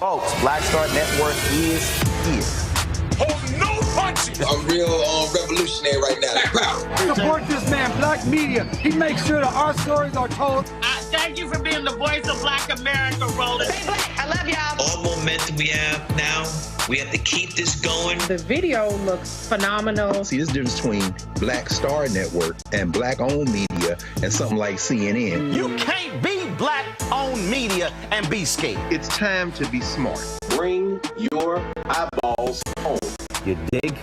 Folks, Black Star Network is here. Hold no punches! I'm real revolutionary right now. Black power. Support this man, Black Media. He makes sure that our stories are told. Thank you for being the voice of Black America, Roland. Stay black. I love y'all. All momentum we have now, we have to keep this going. The video looks phenomenal. See, this difference between Black Star Network and Black-owned media and something like CNN. You can't be Black-owned media and be scared. It's time to be smart. Bring your eyeballs home. You dig?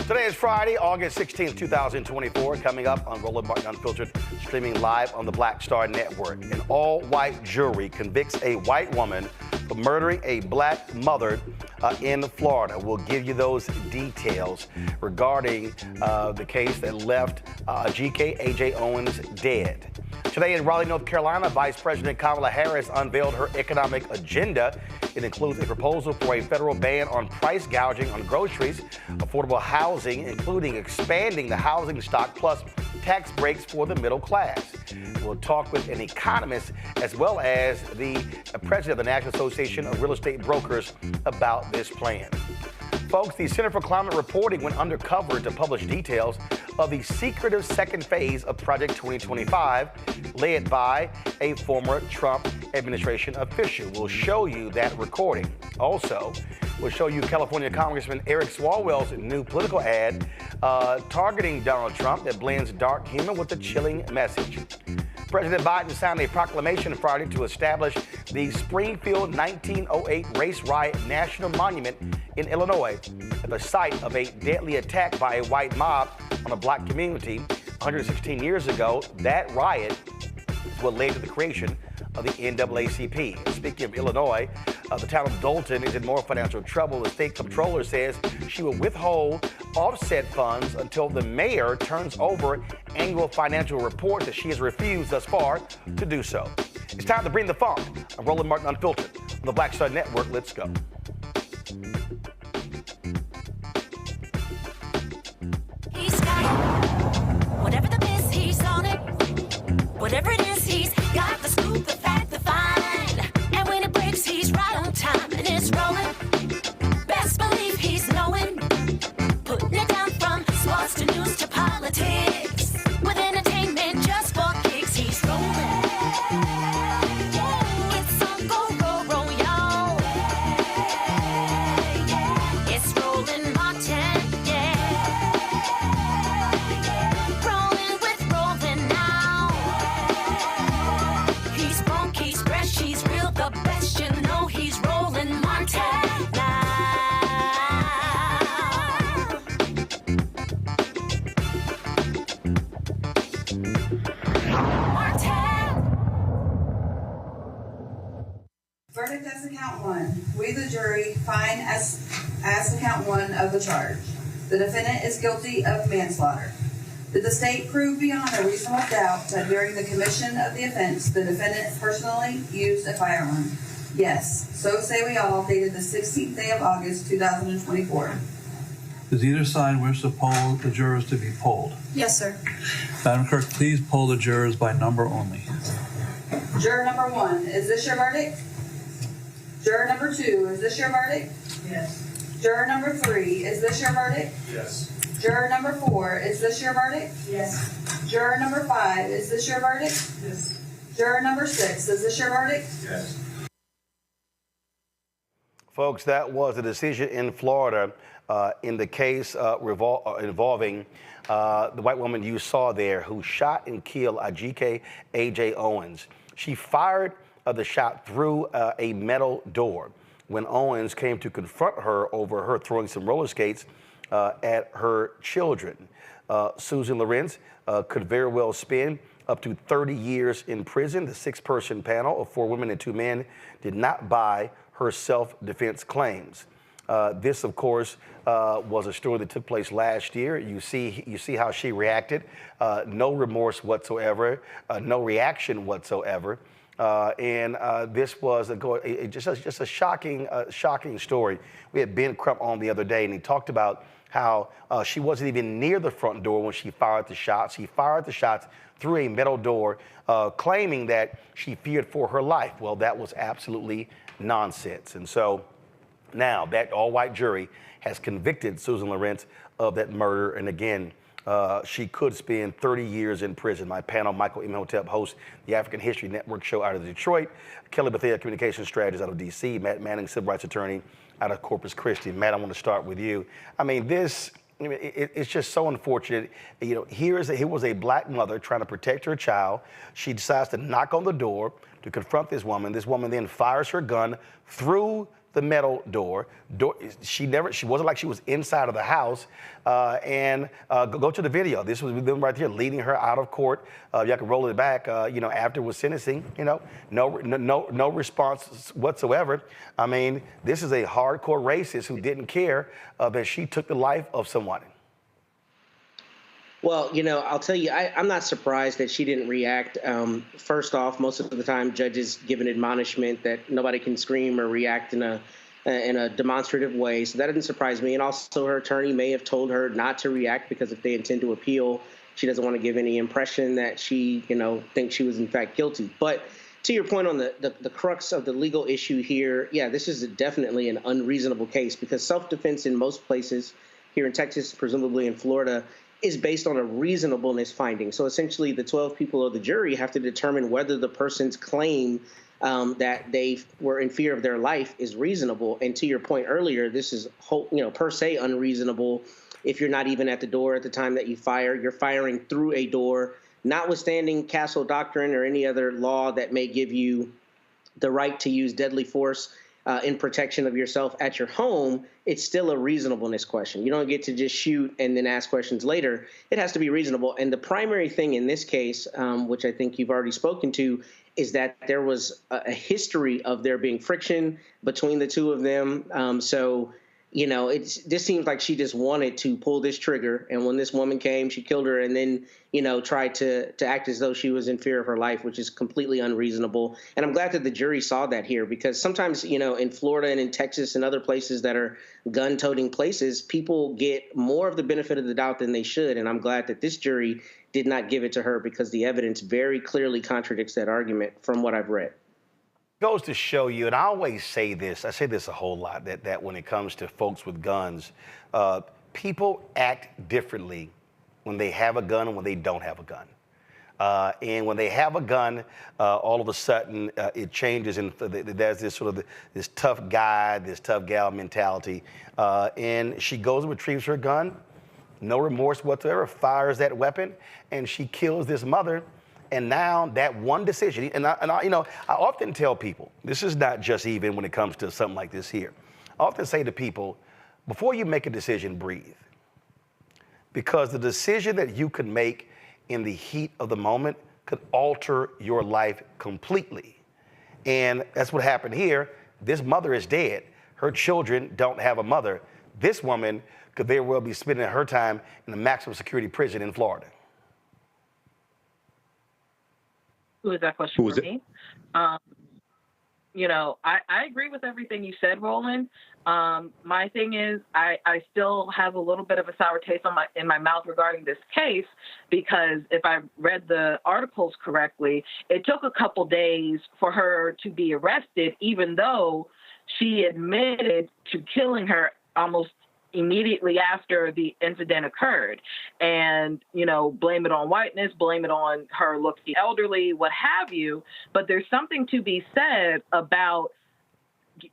Today is Friday, August 16th, 2024. Coming up on Roland Martin Unfiltered, streaming live on the Black Star Network. An all-white jury convicts a white woman for murdering a black mother in Florida. We'll give you those details regarding the case that left Ajike, A.J. Owens, dead. Today in Raleigh, North Carolina, Vice President Kamala Harris unveiled her economic agenda. It includes a proposal for a federal ban on price gouging on groceries, affordable housing, including expanding the housing stock, plus tax breaks for the middle class. We'll talk with an economist as well as the president of the National Association of Real Estate Brokers about this plan. Folks, the Center for Climate Reporting went undercover to publish details of the secretive second phase of Project 2025, led by a former Trump administration official. We'll show you that recording. Also, we'll show you California Congressman Eric Swalwell's new political ad targeting Donald Trump that blends dark humor with a chilling message. President Biden signed a proclamation Friday to establish the Springfield 1908 Race Riot National Monument in Illinois at the site of a deadly attack by a white mob on a black community 116 years ago. That riot is what led to the creation of the NAACP. Speaking of Illinois, the town of Dalton is in more financial trouble. The state comptroller says she will withhold offset funds until the mayor turns over annual financial reports that she has refused thus far to do so. It's time to bring the funk. I'm Roland Martin Unfiltered on the Black Star Network. Let's go. He's got it. Whatever the miss, he's on it. Whatever it is, he's got the scoop, the fact, the find. And when it breaks, he's right on time and it's rolling. Best believe he's knowing. Putting it down from sports to news to politics. With entertainment just for kicks, he's rolling. It's on go, roll, roll, y'all. It's Roland Martin, yeah. Rolling with Roland now. He's funk, he's fresh, he's real, the best, you know he's Roland Martin now. Verdict as to count one. We, the jury, find as to count one of the charge. The defendant is guilty of manslaughter. Did the state prove beyond a reasonable doubt that during the commission of the offense, the defendant personally used a firearm? Yes. So say we all, dated the 16th day of August, 2024. Does either side wish to poll the jurors to be polled? Yes, sir. Madam Clerk, please poll the jurors by number only. Juror number 1, is this your verdict? Juror number 2, is this your verdict? Yes. Juror number 3, is this your verdict? Yes. Juror number 4, is this your verdict? Yes. Juror number 5, is this your verdict? Yes. Juror number 6, is this your verdict? Yes. Folks, that was a decision in Florida in the case involving the white woman you saw there who shot and killed Ajike Owens. She fired the shot through a metal door when Owens came to confront her over her throwing some roller skates at her children. Susan Lorincz could very well spend up to 30 years in prison. The 6-person panel of 4 women and 2 men did not buy her self-defense claims. This, of course, was a story that took place last year. You see how she reacted. No remorse whatsoever, no reaction whatsoever. This was just a shocking story. We had Ben Crump on the other day, and he talked about how she wasn't even near the front door when she fired the shots. She fired the shots through a metal door, claiming that she feared for her life. Well, that was absolutely nonsense. And so now that all-white jury has convicted Susan Lorincz of that murder. And again, she could spend 30 years in prison. My panel, Michael Imhotep, hosts the African History Network show out of Detroit. Kelly Bethea, communication strategist out of D.C. Matt Manning, civil rights attorney out of Corpus Christi. Matt, I want to start with you. I mean, it's just so unfortunate. You know, here was a black mother trying to protect her child. She decides to knock on the door to confront this woman. This woman then fires her gun through the metal door. She wasn't like she was inside of the house. Go to the video. This was them right here leading her out of court. You can roll it back. After it was sentencing. No response whatsoever. I mean, this is a hardcore racist who didn't care that she took the life of someone. Well, I'll tell you, I'm not surprised that she didn't react. First off, most of the time, judges give an admonishment that nobody can scream or react in a demonstrative way. So that didn't surprise me. And also, her attorney may have told her not to react because if they intend to appeal, she doesn't want to give any impression that she, thinks she was in fact guilty. But to your point on the crux of the legal issue here, yeah, this is definitely an unreasonable case because self-defense in most places here in Texas, presumably in Florida, is based on a reasonableness finding. So essentially, the 12 people of the jury have to determine whether the person's claim that they were in fear of their life is reasonable. And to your point earlier, this is per se unreasonable. If you're not even at the door at the time that you fire, you're firing through a door, notwithstanding Castle Doctrine or any other law that may give you the right to use deadly force in protection of yourself at your home. It's still a reasonableness question. You don't get to just shoot and then ask questions later. It has to be reasonable. And the primary thing in this case, which I think you've already spoken to, is that there was a history of there being friction between the two of them. This seems like she just wanted to pull this trigger. And when this woman came, she killed her and then, tried to act as though she was in fear of her life, which is completely unreasonable. And I'm glad that the jury saw that here because sometimes, in Florida and in Texas and other places that are gun-toting places, people get more of the benefit of the doubt than they should. And I'm glad that this jury did not give it to her because the evidence very clearly contradicts that argument from what I've read. Goes to show you, and I always say this, I say this a whole lot, that when it comes to folks with guns, people act differently when they have a gun and when they don't have a gun. And when they have a gun, all of a sudden it changes, and there's this sort of this tough guy, this tough gal mentality. And she goes and retrieves her gun, no remorse whatsoever, fires that weapon, and she kills this mother. And now that one decision, and I often tell people, this is not just even when it comes to something like this here. I often say to people, before you make a decision, breathe. Because the decision that you could make in the heat of the moment could alter your life completely. And that's what happened here. This mother is dead. Her children don't have a mother. This woman could very well be spending her time in a maximum security prison in Florida. Who is that question for me? I agree with everything you said, Roland. My thing is, I still have a little bit of a sour taste in my mouth regarding this case because if I read the articles correctly, it took a couple days for her to be arrested, even though she admitted to killing her almost immediately after the incident occurred. And, blame it on whiteness, blame it on her looking elderly, what have you. But there's something to be said about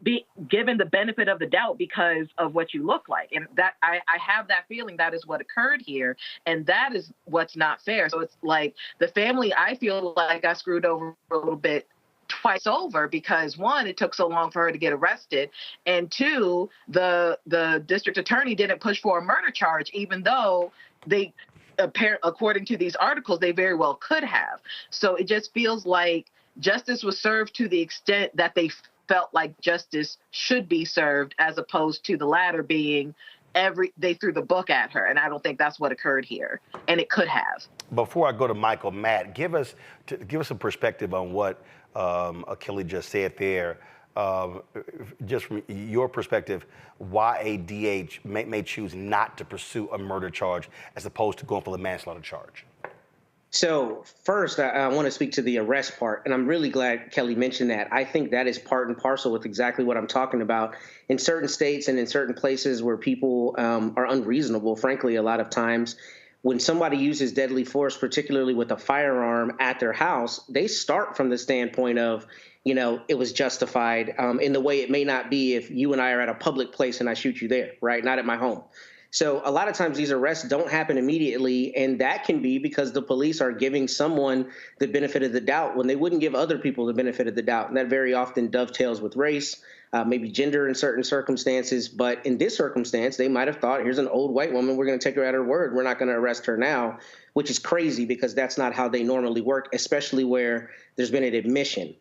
be given the benefit of the doubt because of what you look like. And that I have that feeling that is what occurred here. And that is what's not fair. So it's like the family, I feel like got screwed over a little bit twice over because one, it took so long for her to get arrested, and two, the district attorney didn't push for a murder charge, even though they according to these articles, they very well could have. So it just feels like justice was served to the extent that they felt like justice should be served, as opposed to the latter being they threw the book at her. And I don't think that's what occurred here. And it could have. Before I go to Michael, Matt, give us a perspective on what Achille just said there. Just from your perspective, why a DH may choose not to pursue a murder charge as opposed to going for the manslaughter charge. So first, I want to speak to the arrest part, and I'm really glad Kelly mentioned that. I think that is part and parcel with exactly what I'm talking about. In certain states and in certain places where people are unreasonable, frankly, a lot of times, when somebody uses deadly force, particularly with a firearm at their house, they start from the standpoint of, it was justified in the way it may not be if you and I are at a public place and I shoot you there, right? Not at my home. So a lot of times these arrests don't happen immediately, and that can be because the police are giving someone the benefit of the doubt when they wouldn't give other people the benefit of the doubt. And that very often dovetails with race, maybe gender in certain circumstances. But in this circumstance, they might have thought, here's an old white woman, we're going to take her at her word. We're not going to arrest her now, which is crazy because that's not how they normally work, especially where there's been an admission.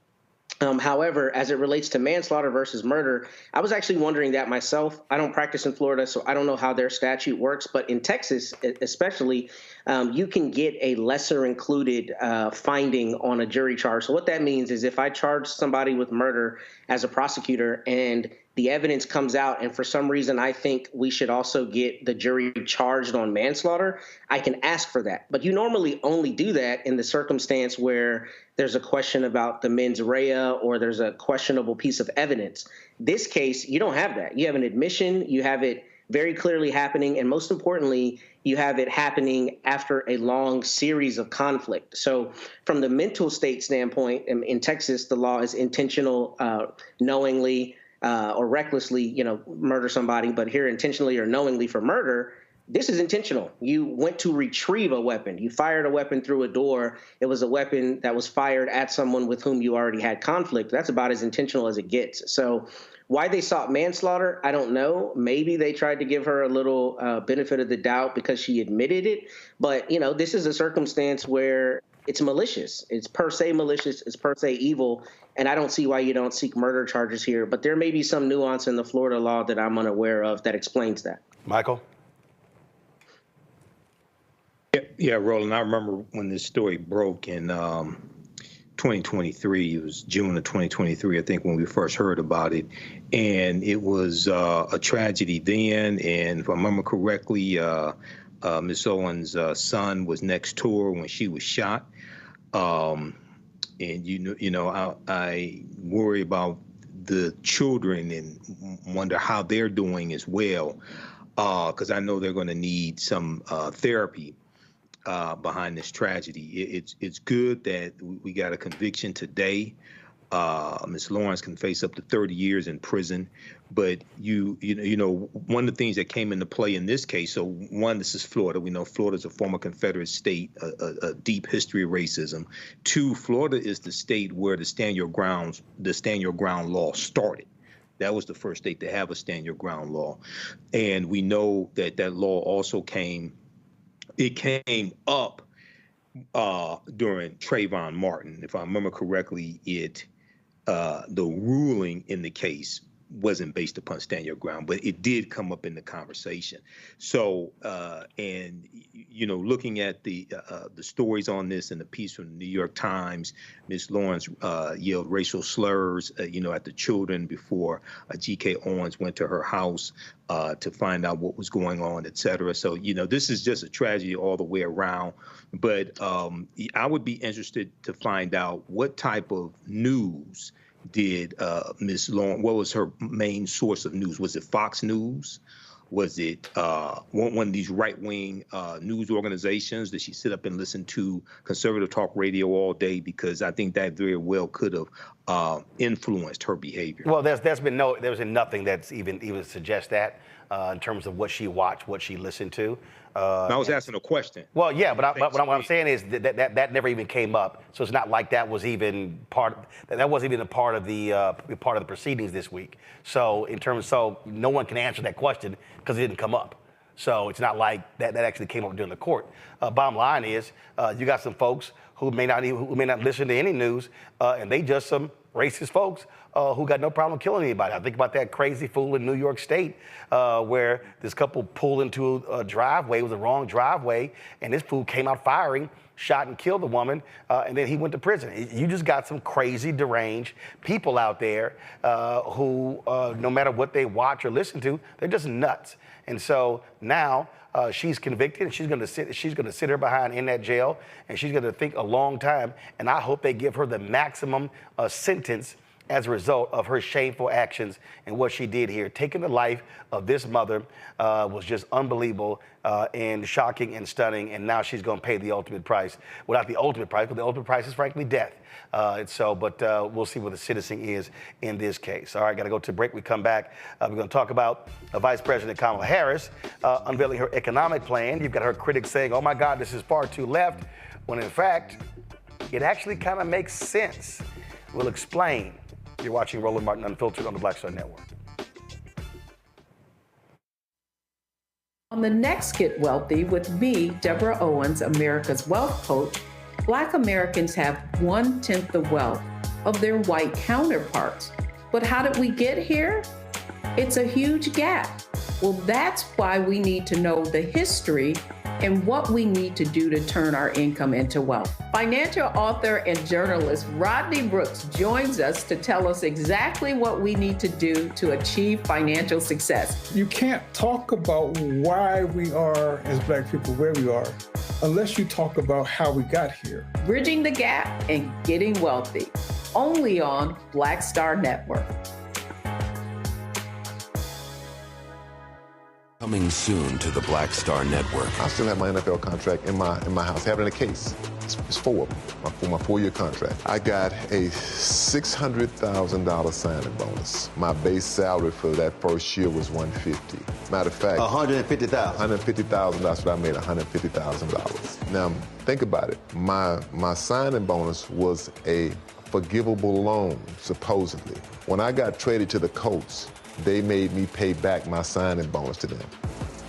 However, as it relates to manslaughter versus murder, I was actually wondering that myself. I don't practice in Florida, so I don't know how their statute works. But in Texas, especially, you can get a lesser included finding on a jury charge. So what that means is if I charge somebody with murder as a prosecutor and the evidence comes out, and for some reason I think we should also get the jury charged on manslaughter, I can ask for that. But you normally only do that in the circumstance where there's a question about the mens rea or there's a questionable piece of evidence. This case, you don't have that. You have an admission, you have it very clearly happening, and most importantly, you have it happening after a long series of conflict. So from the mental state standpoint, in Texas, the law is intentional, knowingly, or recklessly, murder somebody, but here intentionally or knowingly for murder, this is intentional. You went to retrieve a weapon. You fired a weapon through a door. It was a weapon that was fired at someone with whom you already had conflict. That's about as intentional as it gets. So why they sought manslaughter, I don't know. Maybe they tried to give her a little benefit of the doubt because she admitted it. But, this is a circumstance where it's malicious. It's per se malicious. It's per se evil. And I don't see why you don't seek murder charges here. But there may be some nuance in the Florida law that I'm unaware of that explains that. Michael? Yeah, Roland, I remember when this story broke in 2023. It was June of 2023, I think, when we first heard about it. And it was a tragedy then. And if I remember correctly, Ms. Owens' son was next to her when she was shot. And, I worry about the children and wonder how they're doing as well, because I know they're going to need some therapy behind this tragedy. It's good that we got a conviction today. Ms. Lorincz can face up to 30 years in prison. But one of the things that came into play in this case, so one, this is Florida. We know Florida's a former Confederate state, a deep history of racism. Two, Florida is the state where the stand your ground law started. That was the first state to have a stand your ground law. And we know that law also came up during Trayvon Martin. If I remember correctly, the ruling in the case wasn't based upon stand your ground, but it did come up in the conversation. So, looking at the stories on this and the piece from the New York Times, Ms. Lorincz yelled racial slurs, at the children before Ajike Owens went to her house to find out what was going on, et cetera. So, this is just a tragedy all the way around. But I would be interested to find out what type of news did Ms. Lorincz, what was her main source of news? Was it Fox News? Was it one of these right-wing news organizations? Did she sit up and listen to conservative talk radio all day? Because I think that very well could have influenced her behavior. Well, there's been nothing that's even suggests that in terms of what she watched, what she listened to. I was asking a question. Well, yeah, but what I'm saying is that never even came up. So it's not like that was even that wasn't even a part of the proceedings this week. So no one can answer that question because it didn't come up. So it's not like that actually came up during the court. Bottom line is, you got some folks who may not listen to any news, and they just some racist folks who got no problem killing anybody. I think about that crazy fool in New York State where this couple pulled into a driveway. It was the wrong driveway, and this fool came out firing, shot and killed the woman, and then he went to prison. You just got some crazy, deranged people out there who, no matter what they watch or listen to, they're just nuts. And so now she's convicted, and she's going to sit her behind in that jail, and she's going to think a long time. And I hope they give her the maximum sentence as a result of her shameful actions and what she did here. Taking the life of this mother was just unbelievable and shocking and stunning, and now she's going to pay the ultimate price. Well, not the ultimate price, but the ultimate price is frankly death. But we'll see what the sentencing is in this case. All right, got to go to break. We come back. We're going to talk about Vice President Kamala Harris unveiling her economic plan. You've got her critics saying, oh my God, this is far too left, when in fact, it actually kind of makes sense. We'll explain. You're watching Roland Martin Unfiltered on the Black Star Network. On the next Get Wealthy with me, Deborah Owens, America's Wealth Coach, Black Americans have 1/10 the wealth of their white counterparts. But how did we get here? It's a huge gap. Well, that's why we need to know the history and what we need to do to turn our income into wealth. Financial author and journalist Rodney Brooks joins us to tell us exactly what we need to do to achieve financial success. You can't talk about why we are, as Black people, where we are, unless you talk about how we got here. Bridging the Gap and Getting Wealthy, only on Black Star Network. Coming soon to the Black Star Network. I still have my NFL contract in my house, having a case. It's 4 of them, for my 4-year contract. I got a $600,000 signing bonus. My base salary for that first year was $150,000. Matter of fact, $150,000. $150,000. That's what I made, $150,000. Now think about it. My signing bonus was a forgivable loan, supposedly. When I got traded to the Colts, they made me pay back my signing bonus to them.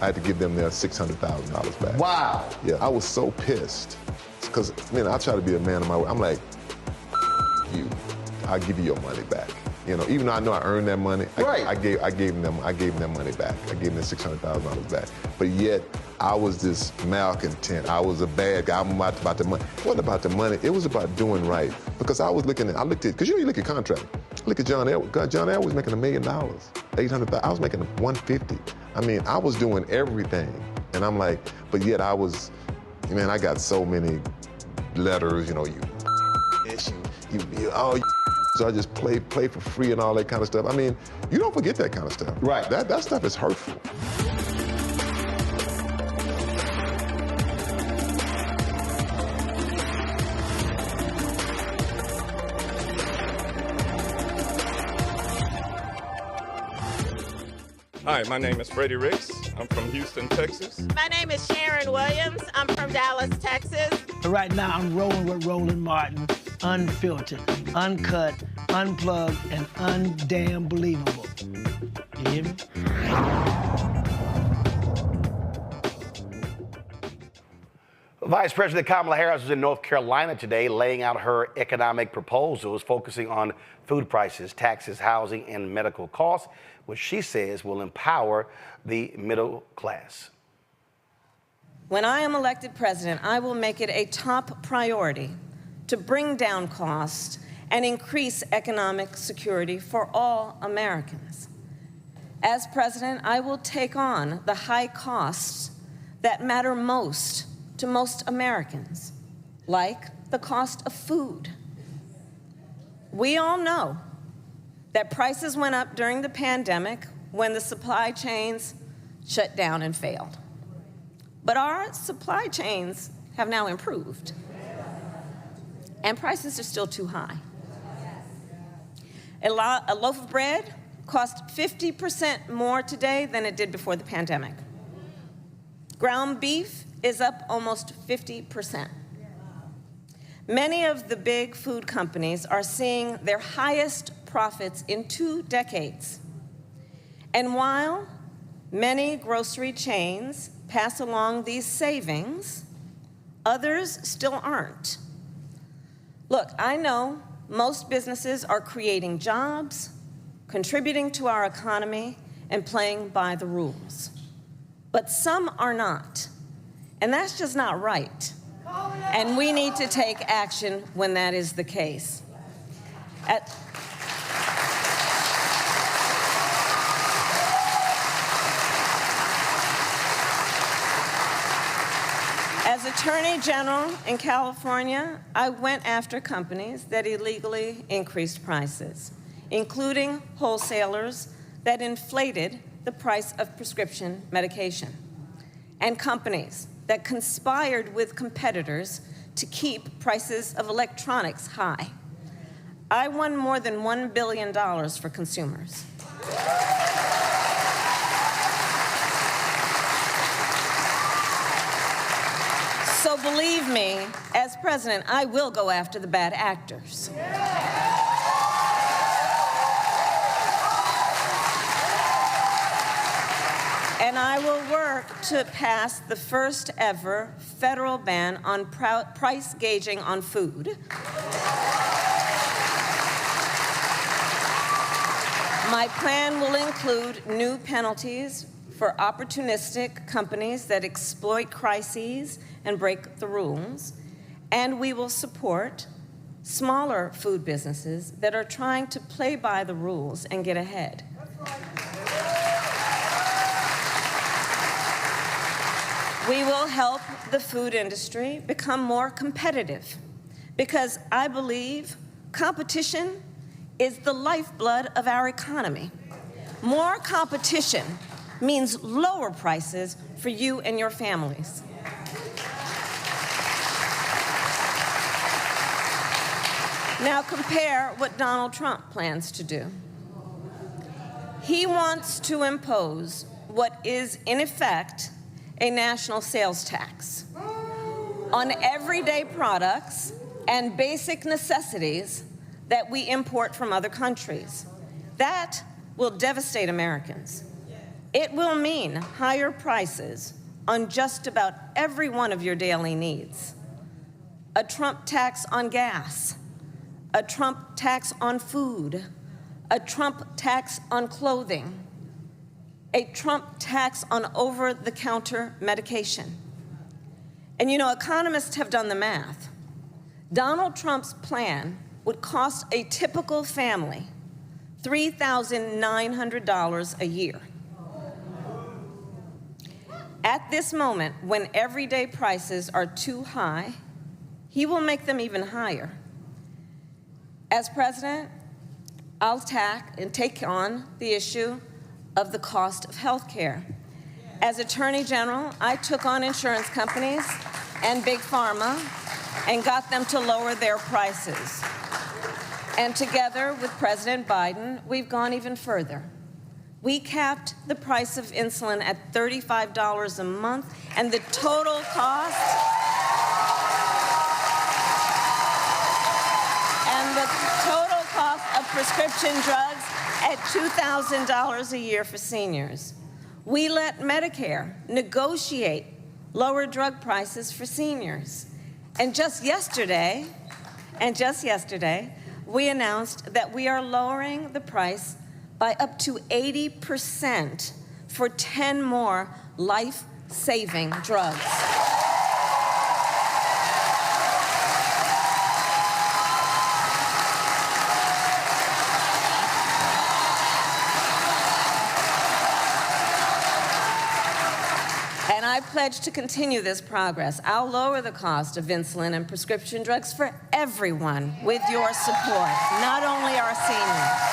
I had to give them their $600,000 back. Wow. Yeah, I was so pissed. Because, I try to be a man of my word. I'm like, you, I'll give you your money back. Even though I know I earned that money, right. I gave them their money back. I gave them their $600,000 back. But yet, I was this malcontent. I was a bad guy. I'm about the money. It wasn't about the money. It was about doing right. Because I looked at, because you look at contract. Look at John Elway. John Elway was making $1 million, $800,000. I was making $150,000. I was doing everything. And I'm like, but yet I was, I got so many letters, so I just play for free and all that kind of stuff. You don't forget that kind of stuff. Right. That stuff is hurtful. Hi, my name is Freddie Ricks. I'm from Houston, Texas. My name is Sharon Williams. I'm from Dallas, Texas. Right now, I'm rolling with Roland Martin, unfiltered, uncut, unplugged, and undamn believable. You hear me? Vice President Kamala Harris was in North Carolina today laying out her economic proposals focusing on food prices, taxes, housing, and medical costs, which she says will empower the middle class. When I am elected president, I will make it a top priority to bring down costs and increase economic security for all Americans. As president, I will take on the high costs that matter most to most Americans, like the cost of food. We all know that prices went up during the pandemic when the supply chains shut down and failed. But our supply chains have now improved, and prices are still too high. A loaf of bread costs 50% more today than it did before the pandemic. Ground beef is up almost 50%. Many of the big food companies are seeing their highest profits in 2 decades. And while many grocery chains pass along these savings, others still aren't. Look, I know most businesses are creating jobs, contributing to our economy, and playing by the rules. But some are not. And that's just not right. And we need to take action when that is the case. As Attorney General in California, I went after companies that illegally increased prices, including wholesalers that inflated the price of prescription medication, and companies that conspired with competitors to keep prices of electronics high. I won more than $1 billion for consumers. So believe me, as president, I will go after the bad actors. And I will work to pass the first ever federal ban on price gouging on food. My plan will include new penalties for opportunistic companies that exploit crises and break the rules, and we will support smaller food businesses that are trying to play by the rules and get ahead. We will help the food industry become more competitive because I believe competition is the lifeblood of our economy. More competition means lower prices for you and your families. Now compare what Donald Trump plans to do. He wants to impose what is, in effect, a national sales tax on everyday products and basic necessities that we import from other countries. That will devastate Americans. It will mean higher prices on just about every one of your daily needs. A Trump tax on gas, a Trump tax on food, a Trump tax on clothing, a Trump tax on over-the-counter medication. And you know, economists have done the math. Donald Trump's plan would cost a typical family $3,900 a year. At this moment, when everyday prices are too high, he will make them even higher. As president, I'll take on the issue of the cost of health care. As Attorney General, I took on insurance companies and Big Pharma and got them to lower their prices. And together with President Biden, we've gone even further. We capped the price of insulin at $35 a month, and the total cost of prescription drugs at $2,000 a year for seniors. We let Medicare negotiate lower drug prices for seniors. And just yesterday, we announced that we are lowering the price by up to 80% for 10 more life-saving drugs. And I pledge to continue this progress. I'll lower the cost of insulin and prescription drugs for everyone with your support, not only our seniors.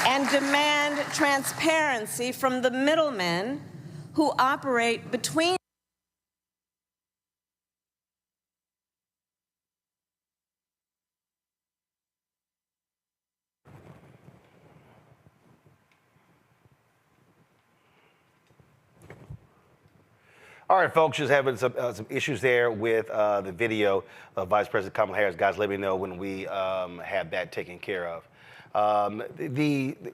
And demand transparency from the middlemen who operate between All right, folks, just having some issues there with the video of Vice President Kamala Harris. Guys, let me know when we have that taken care of.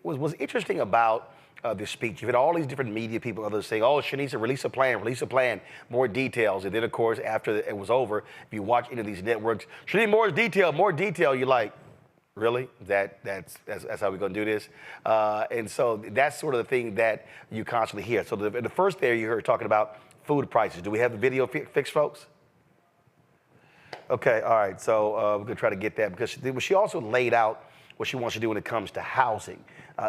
What's interesting about this speech, you've had all these different media people, others saying, oh, she needs to release a plan, more details. And then, of course, after it was over, if you watch any of these networks, she needs more detail. You're like, really? That's how we're going to do this? And so that's sort of the thing that you constantly hear. So the first there you heard talking about food prices. Do we have the video fixed, folks? Okay, all right. So we're going to try to get that because she also laid out what she wants to do when it comes to housing.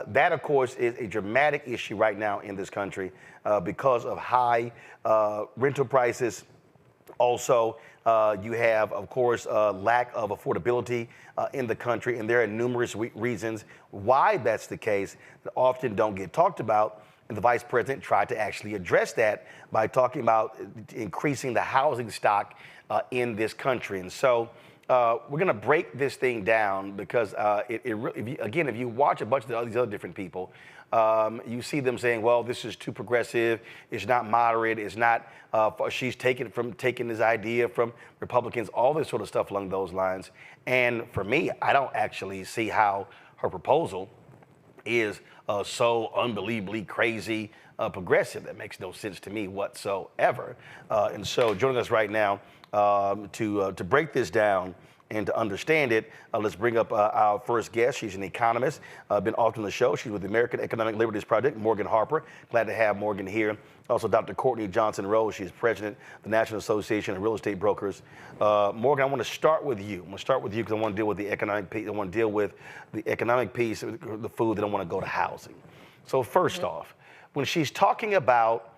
That, of course, is a dramatic issue right now in this country because of high rental prices. Also, you have, of course, lack of affordability in the country, and there are numerous reasons why that's the case that often don't get talked about. And the vice president tried to actually address that by talking about increasing the housing stock in this country. And so we're going to break this thing down because if you watch a bunch of these other different people, you see them saying, well, this is too progressive, it's not moderate, it's not, she's taking this idea from Republicans, all this sort of stuff along those lines. And for me, I don't actually see how her proposal is so unbelievably crazy progressive. That makes no sense to me whatsoever. And so joining us right now to break this down and to understand it, let's bring up our first guest. She's an economist, been often on the show. She's with the American Economic Liberties Project, Morgan Harper. Glad to have Morgan here. Also, Dr. Courtney Johnson-Rose. She's president of the National Association of Real Estate Brokers. Morgan, I want to start with you. I'm going to start with you because I want to deal with the economic piece. I want to deal with the economic piece, the food, then I want to go to housing. So first off, when she's talking about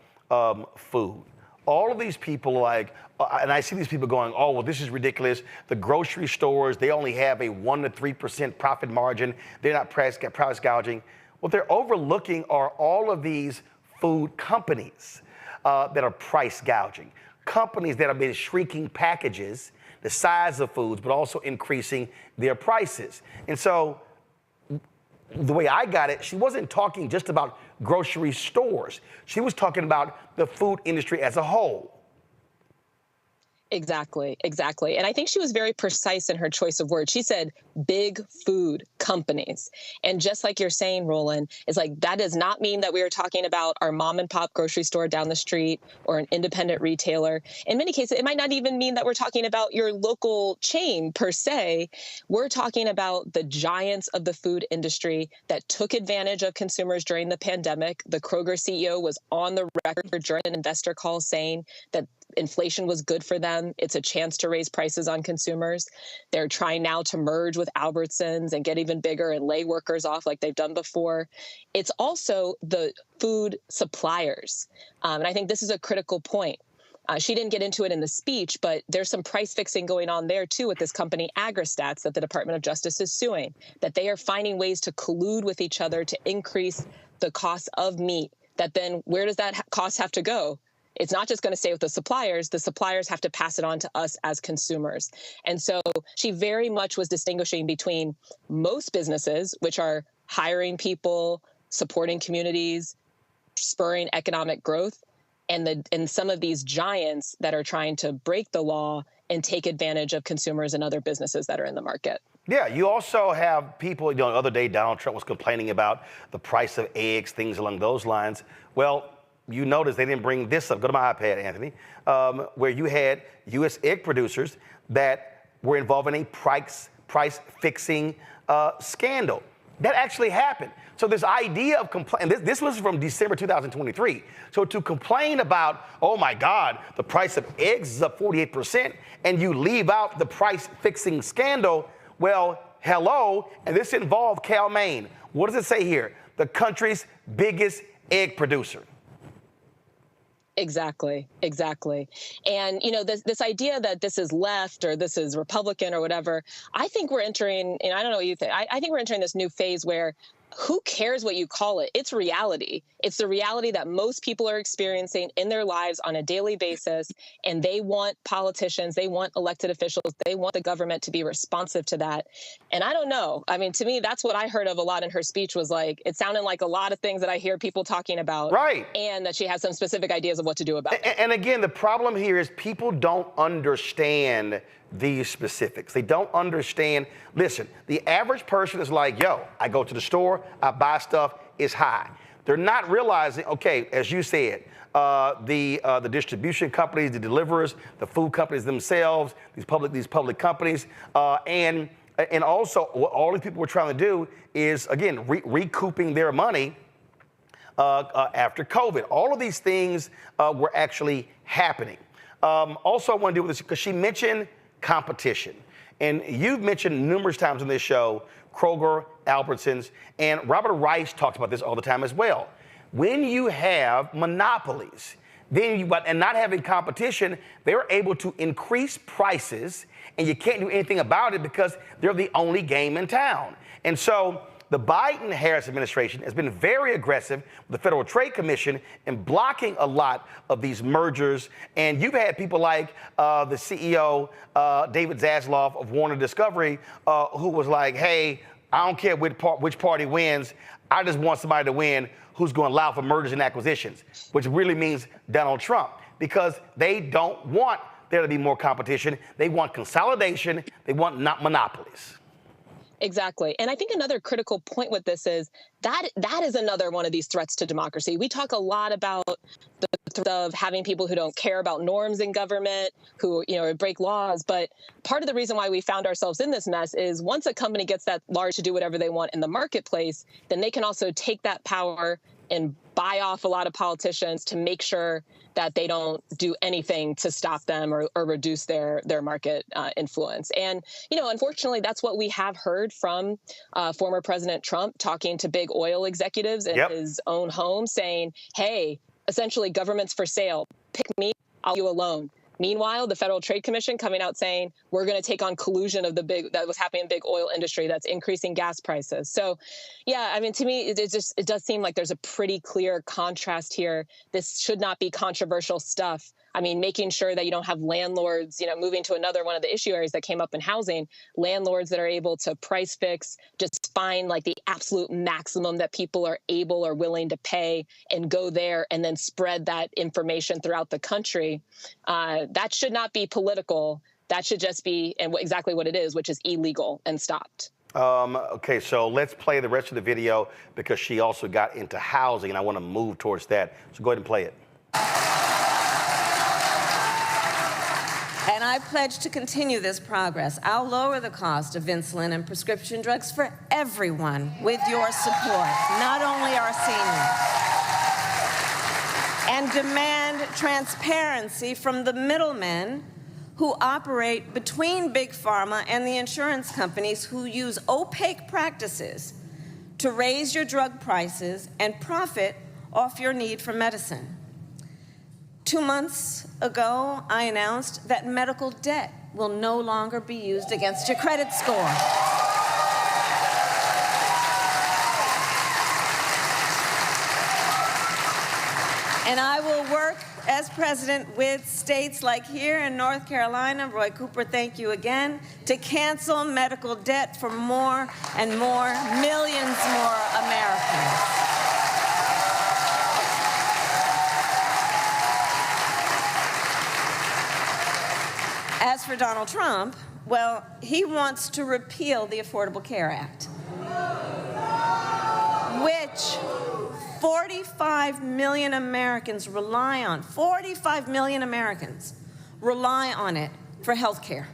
food, all of these people and I see these people going, oh, well, this is ridiculous. The grocery stores, they only have a 1 to 3% profit margin. They're not price gouging. What they're overlooking are all of these food companies that are price gouging. Companies that have been shrinking packages, the size of foods, but also increasing their prices. And so the way I got it, she wasn't talking just about grocery stores. She was talking about the food industry as a whole. Exactly. And I think she was very precise in her choice of words. She said big food companies. And just like you're saying, Roland, it's like that does not mean that we are talking about our mom and pop grocery store down the street or an independent retailer. In many cases, it might not even mean that we're talking about your local chain per se. We're talking about the giants of the food industry that took advantage of consumers during the pandemic. The Kroger CEO was on the record during an investor call saying that inflation was good for them. It's a chance to raise prices on consumers. They're trying now to merge with Albertsons and get even bigger and lay workers off like they've done before. It's also the food suppliers. And I think this is a critical point. She didn't get into it in the speech, but there's some price fixing going on there, too, with this company AgriStats that the Department of Justice is suing, that they are finding ways to collude with each other to increase the cost of meat. That then where does that cost have to go? It's not just going to stay with the suppliers. The suppliers have to pass it on to us as consumers. And so she very much was distinguishing between most businesses, which are hiring people, supporting communities, spurring economic growth, and some of these giants that are trying to break the law and take advantage of consumers and other businesses that are in the market. Yeah, you also have people, the other day Donald Trump was complaining about the price of eggs, things along those lines. Well, you notice they didn't bring this up. Go to my iPad, Anthony, where you had U.S. egg producers that were involved in a price fixing scandal. That actually happened. So this idea of this was from December 2023. So to complain about, oh my God, the price of eggs is up 48%, and you leave out the price fixing scandal, well, hello, and this involved Cal Maine. What does it say here? The country's biggest egg producer. Exactly. And, this idea that this is left or this is Republican or whatever, I think we're entering, and I don't know what you think, I think we're entering this new phase where who cares what you call it? It's reality. It's the reality that most people are experiencing in their lives on a daily basis. And they want politicians, they want elected officials, they want the government to be responsive to that. And I don't know. I mean, to me, that's what I heard of a lot in her speech was like, it sounded like a lot of things that I hear people talking about. Right. And that she has some specific ideas of what to do about it. And again, the problem here is people don't understand these specifics. They don't understand. Listen, the average person is like, yo, I go to the store, I buy stuff, it's high. They're not realizing, okay, as you said, the distribution companies, the deliverers, the food companies themselves, these public companies, and also what all these people were trying to do is, again, recouping their money after COVID. All of these things were actually happening. Also, I want to deal with this because she mentioned competition. And you've mentioned numerous times on this show, Kroger, Albertsons, and Robert Rice talks about this all the time as well. When you have monopolies, and not having competition, they're able to increase prices, and you can't do anything about it because they're the only game in town. And so the Biden-Harris administration has been very aggressive with the Federal Trade Commission in blocking a lot of these mergers. And you've had people like the CEO, David Zaslav of Warner Discovery, who was like, hey, I don't care which party wins. I just want somebody to win who's going to allow for mergers and acquisitions, which really means Donald Trump, because they don't want there to be more competition. They want consolidation. They want not monopolies. Exactly. And I think another critical point with this is that is another one of these threats to democracy. We talk a lot about the threat of having people who don't care about norms in government, who, break laws. But part of the reason why we found ourselves in this mess is once a company gets that large to do whatever they want in the marketplace, then they can also take that power and buy off a lot of politicians to make sure that they don't do anything to stop them or reduce their market influence. And, unfortunately, that's what we have heard from former President Trump talking to big oil executives in his own home saying, hey, essentially government's for sale. Pick me, I'll give you a loan. Meanwhile, the Federal Trade Commission coming out saying we're going to take on collusion of that was happening in big oil industry that's increasing gas prices. So, yeah, I mean, to me, it does seem like there's a pretty clear contrast here. This should not be controversial stuff. I mean, making sure that you don't have landlords, moving to another one of the issue areas that came up in housing, landlords that are able to price fix, just find like the absolute maximum that people are able or willing to pay and go there and then spread that information throughout the country. That should not be political. That should just be exactly what it is, which is illegal and stopped. Okay, so let's play the rest of the video because she also got into housing, and I want to move towards that. So go ahead and play it. And I pledge to continue this progress. I'll lower the cost of insulin and prescription drugs for everyone with your support, not only our seniors. And demand transparency from the middlemen who operate between Big Pharma and the insurance companies who use opaque practices to raise your drug prices and profit off your need for medicine. 2 months ago, I announced that medical debt will no longer be used against your credit score. And I will work as president with states like here in North Carolina, Roy Cooper, thank you again, to cancel medical debt for more and more, millions more Americans. As for Donald Trump, well, he wants to repeal the Affordable Care Act, which 45 million Americans rely on. 45 million Americans rely on it for health care.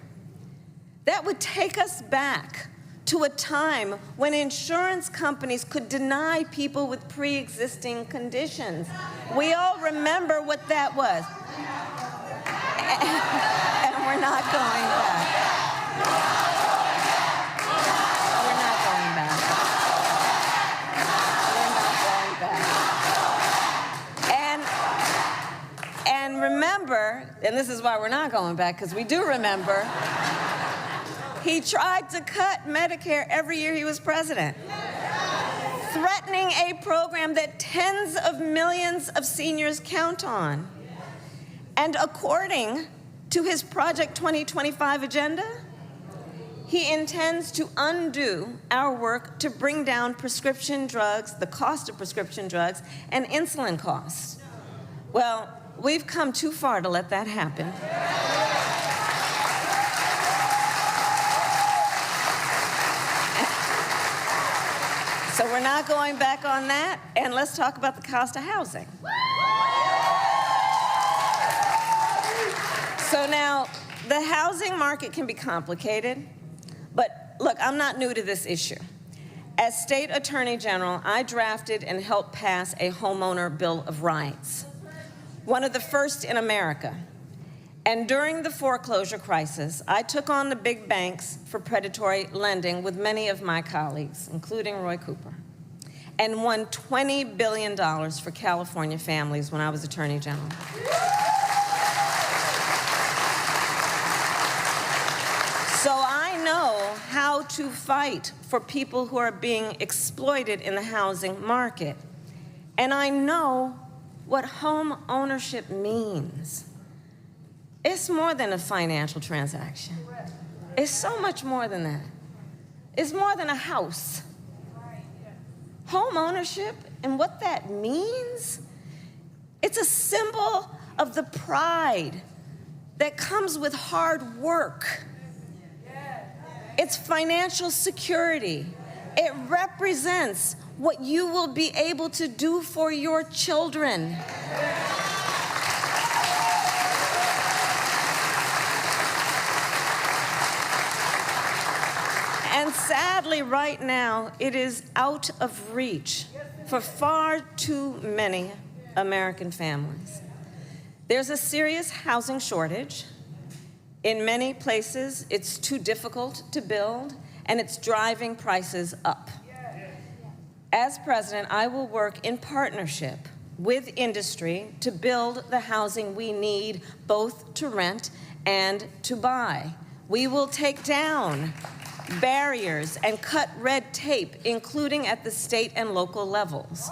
That would take us back to a time when insurance companies could deny people with pre-existing conditions. We all remember what that was. And we're not going back. We're not going back. We're not going back. And remember, and this is why we're not going back, because we do remember, he tried to cut Medicare every year he was president, threatening a program that tens of millions of seniors count on. And according to his Project 2025 agenda, he intends to undo our work to bring down prescription drugs, the cost of prescription drugs, and insulin costs. Well, we've come too far to let that happen. So we're not going back on that, and let's talk about the cost of housing. So now, the housing market can be complicated, but look, I'm not new to this issue. As State Attorney General, I drafted and helped pass a homeowner Bill of Rights, one of the first in America. And during the foreclosure crisis, I took on the big banks for predatory lending with many of my colleagues, including Roy Cooper, and won $20 billion for California families when I was Attorney General. So I know how to fight for people who are being exploited in the housing market. And I know what home ownership means. It's more than a financial transaction. It's so much more than that. It's more than a house. Home ownership and what that means, it's a symbol of the pride that comes with hard work. It's financial security. It represents what you will be able to do for your children. And sadly, right now, it is out of reach for far too many American families. There's a serious housing shortage. In many places, it's too difficult to build, and it's driving prices up. As president, I will work in partnership with industry to build the housing we need, both to rent and to buy. We will take down barriers and cut red tape, including at the state and local levels.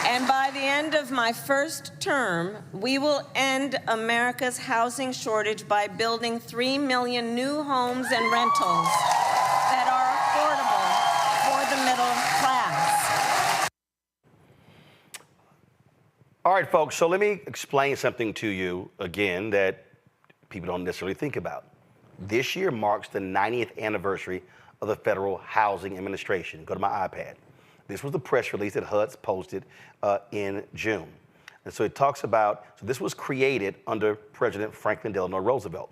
And by the end of my first term, we will end America's housing shortage by building 3 million new homes and rentals that are affordable for the middle class. All right, folks, so let me explain something to you again that people don't necessarily think about. This year marks the 90th anniversary of the Federal Housing Administration. Go to my iPad. This was the press release that HUD's posted in June. And so it talks about, so this was created under President Franklin Delano Roosevelt.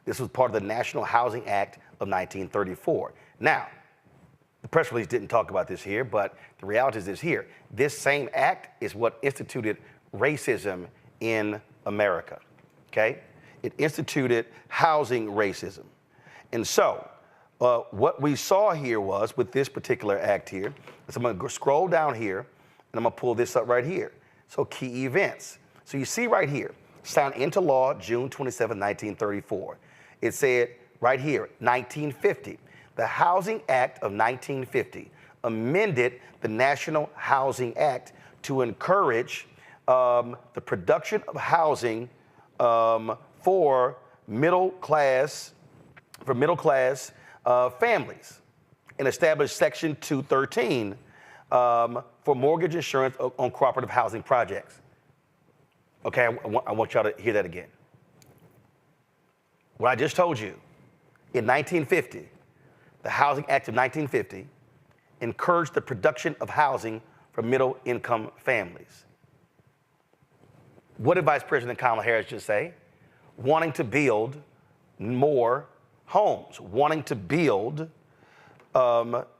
This was part of the National Housing Act of 1934. Now, the press release didn't talk about this here, but the reality is this here. This same act is what instituted racism in America, okay? It instituted housing racism. And so, what we saw here was, with this particular act here, so I'm gonna scroll down here, and I'm gonna pull this up right here. So key events. So you see right here, signed into law June 27, 1934. It said right here, 1950. The Housing Act of 1950 amended the National Housing Act to encourage the production of housing for middle class families, and established Section 213 for mortgage insurance on cooperative housing projects. Okay, I want y'all to hear that again. What I just told you, in 1950, the Housing Act of 1950 encouraged the production of housing for middle-income families. What did Vice President Kamala Harris just say? Wanting to build more homes, wanting to build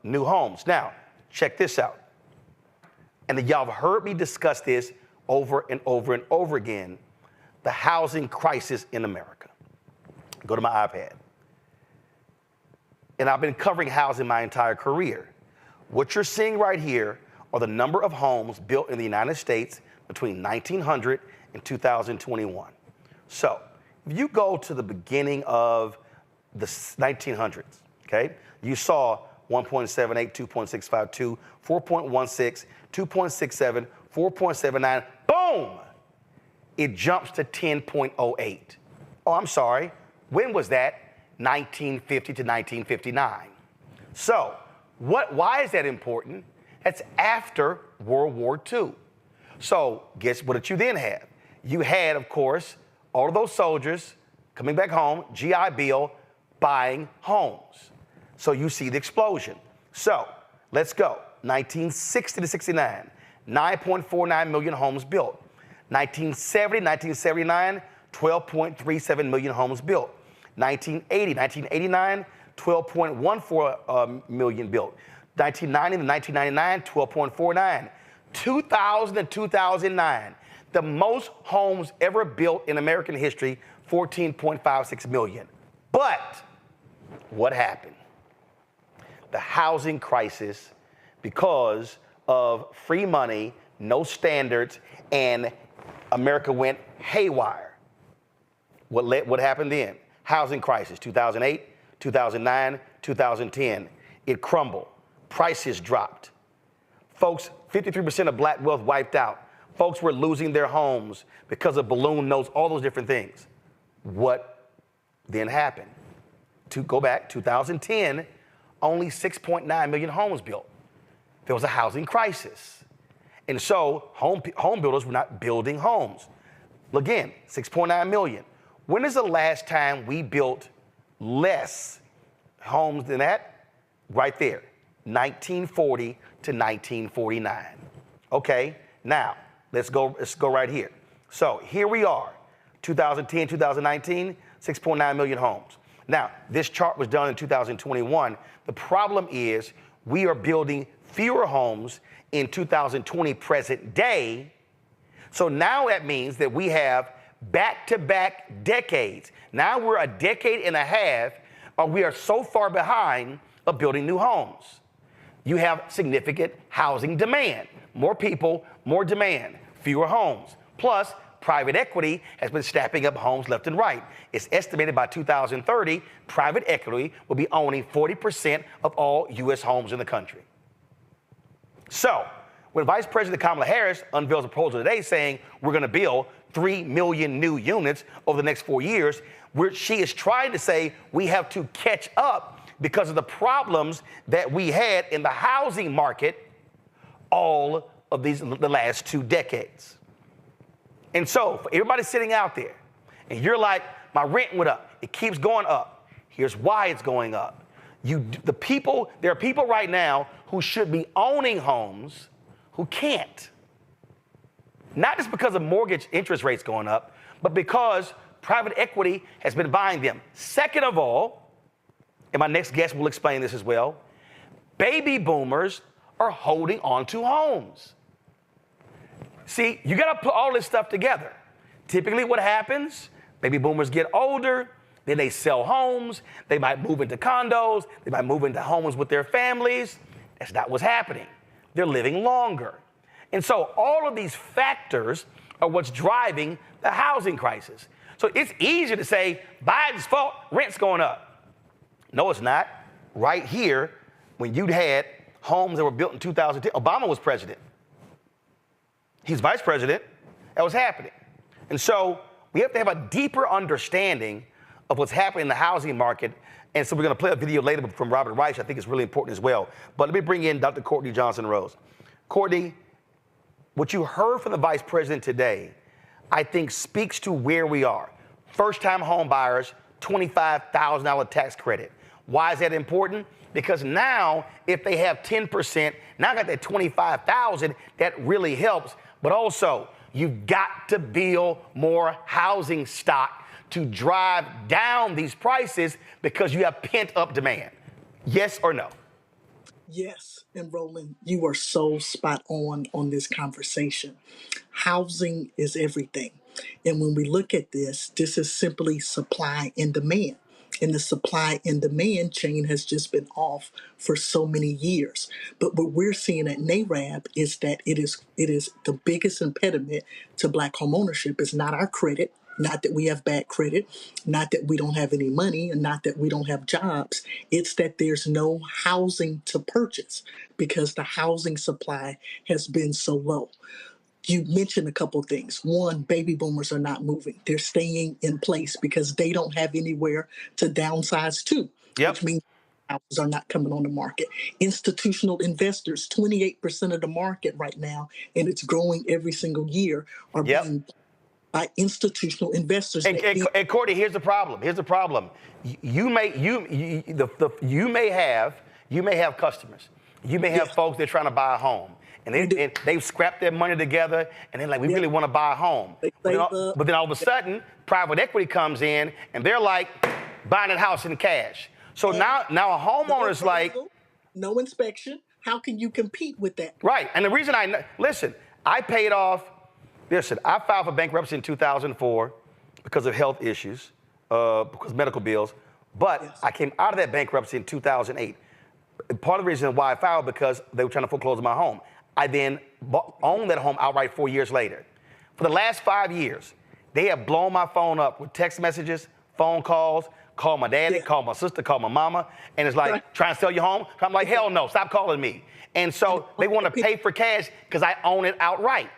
new homes. Now, check this out. And y'all have heard me discuss this over and over and over again, the housing crisis in America. Go to my iPad. And I've been covering housing my entire career. What you're seeing right here are the number of homes built in the United States between 1900 and 2021. So, if you go to the beginning of the 1900s, okay, you saw 1.78, 2.652, 4.16, 2.67, 4.79, boom! It jumps to 10.08. Oh, I'm sorry. When was that? 1950 to 1959. So, why is that important? That's after World War II. So, guess what did you then have? You had, of course, all of those soldiers coming back home, GI Bill, buying homes. So you see the explosion. So let's go. 1960 to 69, 9.49 million homes built. 1970, 1979, 12.37 million homes built. 1980, 1989, 12.14 million built. 1990 to 1999, 12.49. 2000 to 2009, the most homes ever built in American history, 14.56 million. But what happened? The housing crisis, because of free money, no standards, and America went haywire. What happened then? Housing crisis, 2008, 2009, 2010. It crumbled. Prices dropped. Folks, 53% of black wealth wiped out. Folks were losing their homes because of balloon notes, all those different things. What then happened? To go back, 2010, only 6.9 million homes built. There was a housing crisis. And so home builders were not building homes. Again, 6.9 million. When is the last time we built less homes than that? Right there, 1940 to 1949. Okay, now let's go right here. So here we are, 2010, 2019, 6.9 million homes. Now, this chart was done in 2021. The problem is we are building fewer homes in 2020 present day. So now that means that we have back-to-back decades. Now we're a decade and a half, we are so far behind of building new homes. You have significant housing demand. More people, more demand, fewer homes. Plus, private equity has been snapping up homes left and right. It's estimated by 2030, private equity will be owning 40% of all U.S. homes in the country. So, when Vice President Kamala Harris unveils a proposal today saying we're going to build 3 million new units over the next 4 years, she is trying to say we have to catch up because of the problems that we had in the housing market all of the last 2 decades. And so, for everybody sitting out there, and you're like, my rent went up, it keeps going up. Here's why it's going up. There are people right now who should be owning homes who can't. Not just because of mortgage interest rates going up, but because private equity has been buying them. Second of all, and my next guest will explain this as well, baby boomers are holding on to homes. See, you got to put all this stuff together. Typically what happens, baby boomers get older, then they sell homes, they might move into condos, they might move into homes with their families. That's not what's happening. They're living longer. And so all of these factors are what's driving the housing crisis. So it's easy to say, Biden's fault, rent's going up. No, it's not. Right here, when you had homes that were built in 2010, Obama was president. He's vice president. That was happening. And so we have to have a deeper understanding of what's happening in the housing market. And so we're going to play a video later from Robert Reich. I think it's really important as well. But let me bring in Dr. Courtney Johnson-Rose. Courtney, what you heard from the vice president today, I think speaks to where we are. First-time home buyers, $25,000 tax credit. Why is that important? Because now, if they have 10%, now I got that $25,000, that really helps. But also, you've got to build more housing stock to drive down these prices because you have pent-up demand. Yes or no? Yes, and Roland, you are so spot on this conversation. Housing is everything. And when we look at this is simply supply and demand. And the supply and demand chain has just been off for so many years. But what we're seeing at NARAB is that it is the biggest impediment to Black home ownership is not our credit, not that we have bad credit, not that we don't have any money, and not that we don't have jobs. It's that there's no housing to purchase because the housing supply has been so low. You mentioned a couple things. One, baby boomers are not moving. They're staying in place because they don't have anywhere to downsize to, which means houses are not coming on the market. Institutional investors, 28% of the market right now, and it's growing every single year, are being by institutional investors. And Courtney, here's the problem. You may have customers. You may have folks that are trying to buy a home. And they've scrapped their money together, and they're like, we really want to buy a home. But then all of a sudden, private equity comes in, and they're like, buying a house in cash. So now a homeowner's like... No inspection. How can you compete with that? Right. And the reason I paid off... Listen, I filed for bankruptcy in 2004 because of health issues, because of medical bills. But I came out of that bankruptcy in 2008. Part of the reason why I filed because they were trying to foreclose on my home. I then owned that home outright 4 years later. For the last 5 years, they have blown my phone up with text messages, phone calls, call my daddy, call my sister, call my mama, and it's like, trying to sell your home? I'm like, hell no, stop calling me. And so they want to pay for cash because I own it outright.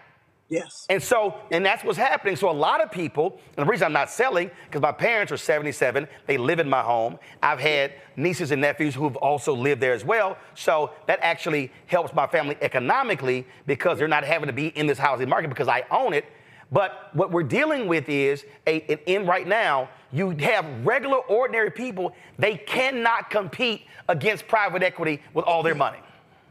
Yes. And so, and that's what's happening. So a lot of people, and the reason I'm not selling, because my parents are 77, they live in my home. I've had nieces and nephews who've also lived there as well. So that actually helps my family economically because they're not having to be in this housing market because I own it. But what we're dealing with is, in right now, you have regular, ordinary people, they cannot compete against private equity with all their money.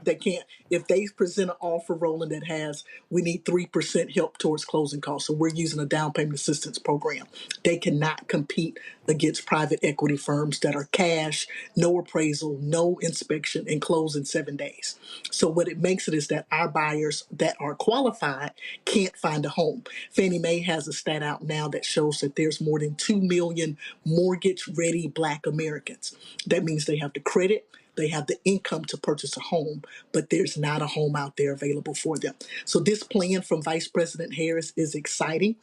They can't. If they present an offer, Roland, that has, we need 3% help towards closing costs, so we're using a down payment assistance program, they cannot compete against private equity firms that are cash, no appraisal, no inspection, and close in 7 days. So what it makes it is that our buyers that are qualified can't find a home. Fannie Mae has a stat out now that shows that there's more than 2 million mortgage-ready Black Americans. That means they have the credit, they have the income to purchase a home, but there's not a home out there available for them. So this plan from Vice President Harris is exciting.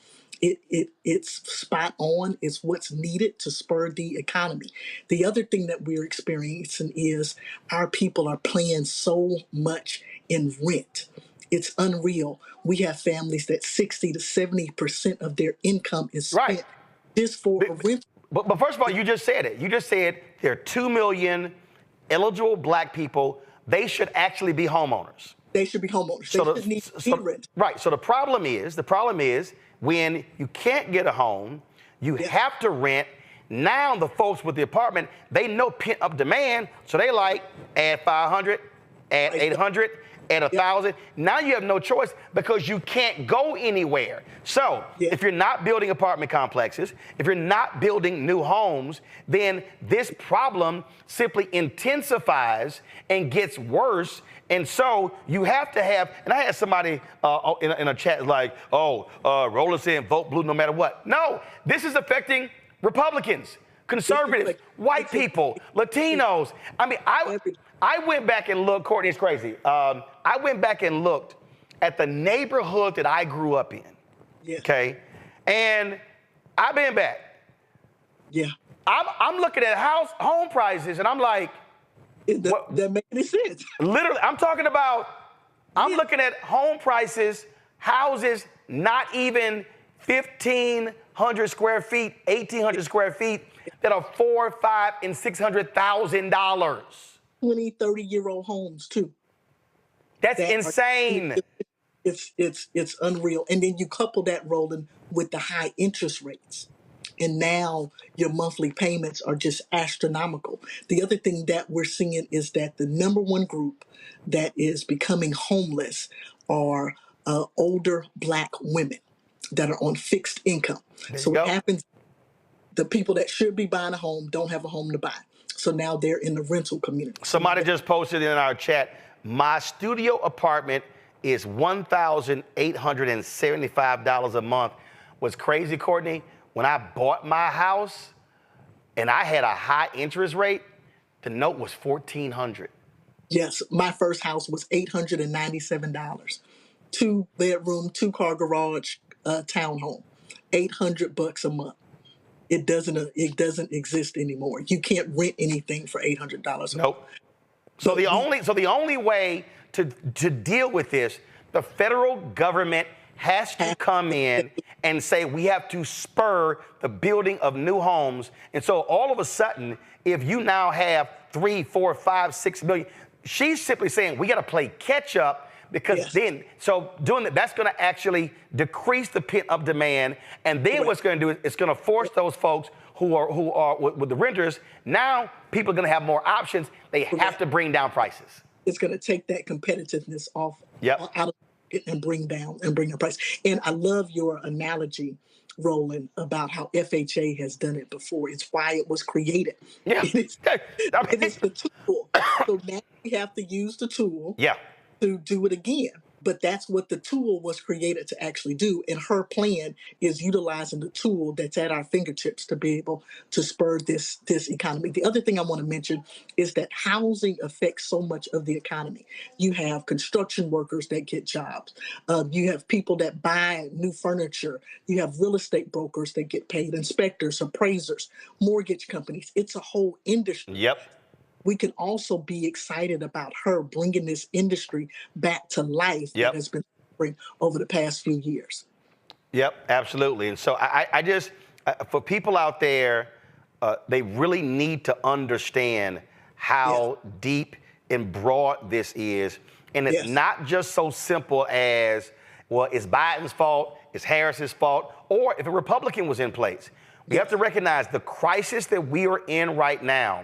It's spot on. It's what's needed to spur the economy. The other thing that we're experiencing is our people are paying so much in rent. It's unreal. We have families that 60 to 70% of their income is spent just for a rent. But first of all, you just said it. You just said there are 2 million eligible Black people. They should actually be homeowners. They should be homeowners. They should need rent. Right. So the problem is when you can't get a home, you have to rent. Now the folks with the apartment, they know pent up demand, so they like add 500, add 800, add 1,000. Now you have no choice because you can't go anywhere. So if you're not building apartment complexes, if you're not building new homes, then this problem simply intensifies and gets worse. And so you have to have, and I had somebody in a chat like, Roland saying vote blue no matter what. No, this is affecting Republicans, conservatives, white people, Latinos. I mean, I went back and looked, Courtney, it's crazy. I went back and looked at the neighborhood that I grew up in, okay? And I've been back. Yeah. I'm looking at home prices, and I'm like, that makes any sense. Literally, I'm talking about, I'm looking at home prices, houses not even 1,500 square feet, 1,800 square feet that are $400,000, $500,000, and $600,000. 20, 30-year-old homes too. That's insane. It's unreal. And then you couple that, Roland, with the high interest rates. And now your monthly payments are just astronomical. The other thing that we're seeing is that the number one group that is becoming homeless are older Black women that are on fixed income. So what happens, the people that should be buying a home don't have a home to buy. So now they're in the rental community. Somebody just posted in our chat, my studio apartment is $1,875 a month. What's crazy, Courtney, when I bought my house and I had a high interest rate, the note was $1,400. Yes, my first house was $897. 2-bedroom, 2-car garage, townhome, $800 a month. It doesn't exist anymore. You can't rent anything for $800 a month. So the only way to deal with this, the federal government has to come in and say we have to spur the building of new homes. And so all of a sudden, if you now have 3, 4, 5, 6 million, she's simply saying we got to play catch up. Because then, so doing that, that's going to actually decrease the pent-up demand. And then what's going to do is it's going to force those folks who are with the renters. Now people are going to have more options. They have to bring down prices. It's going to take that competitiveness off out of it and bring down the price. And I love your analogy, Roland, about how FHA has done it before. It's why it was created. Yeah. It's the tool. So now we have to use the tool. Yeah. To do it again. But that's what the tool was created to actually do. And her plan is utilizing the tool that's at our fingertips to be able to spur this economy. The other thing I want to mention is that housing affects so much of the economy. You have construction workers that get jobs. You have people that buy new furniture. You have real estate brokers that get paid, inspectors, appraisers, mortgage companies. It's a whole industry. Yep. We can also be excited about her bringing this industry back to life that has been suffering over the past few years. Yep, absolutely. And so I just, for people out there, they really need to understand how deep and broad this is. And it's not just so simple as, well, it's Biden's fault, it's Harris's fault, or if a Republican was in place. We have to recognize the crisis that we are in right now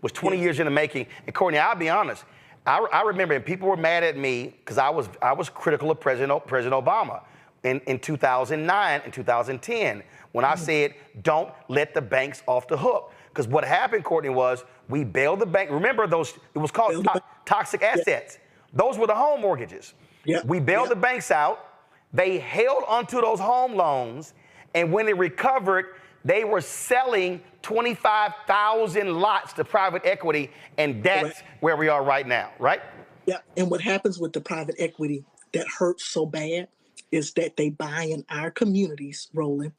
was 20 years in the making. And Courtney, I'll be honest, I remember, and people were mad at me because I was critical of President Obama in 2009 and 2010 when I said, don't let the banks off the hook. Because what happened, Courtney, was we bailed the bank. Remember those, it was called toxic assets. Those were the home mortgages. We bailed the banks out. They held onto those home loans. And when they recovered, they were selling 25,000 lots to private equity. And that's where we are right now, right? Yeah. And what happens with the private equity that hurts so bad is that they buy in our communities, Roland.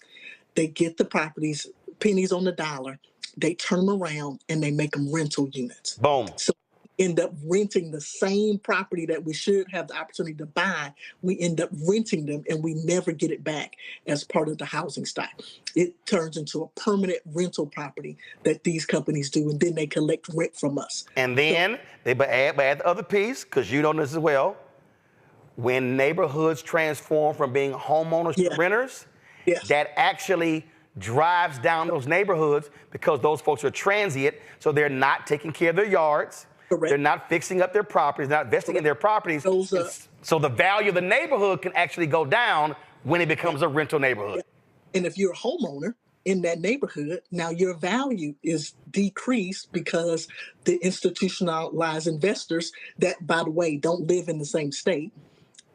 They get the properties, pennies on the dollar. They turn them around and they make them rental units. Boom. So we end up renting the same property that we should have the opportunity to buy. We end up renting them and we never get it back as part of the housing stock. It turns into a permanent rental property that these companies do, and then they collect rent from us. And then they add the other piece, because you know this as well. When neighborhoods transform from being homeowners to renters, that actually drives down those neighborhoods because those folks are transient, so they're not taking care of their yards. They're not fixing up their properties, not investing in their properties. So the value of the neighborhood can actually go down when it becomes a rental neighborhood. And if you're a homeowner in that neighborhood, now your value is decreased because the institutionalized investors that, by the way, don't live in the same state,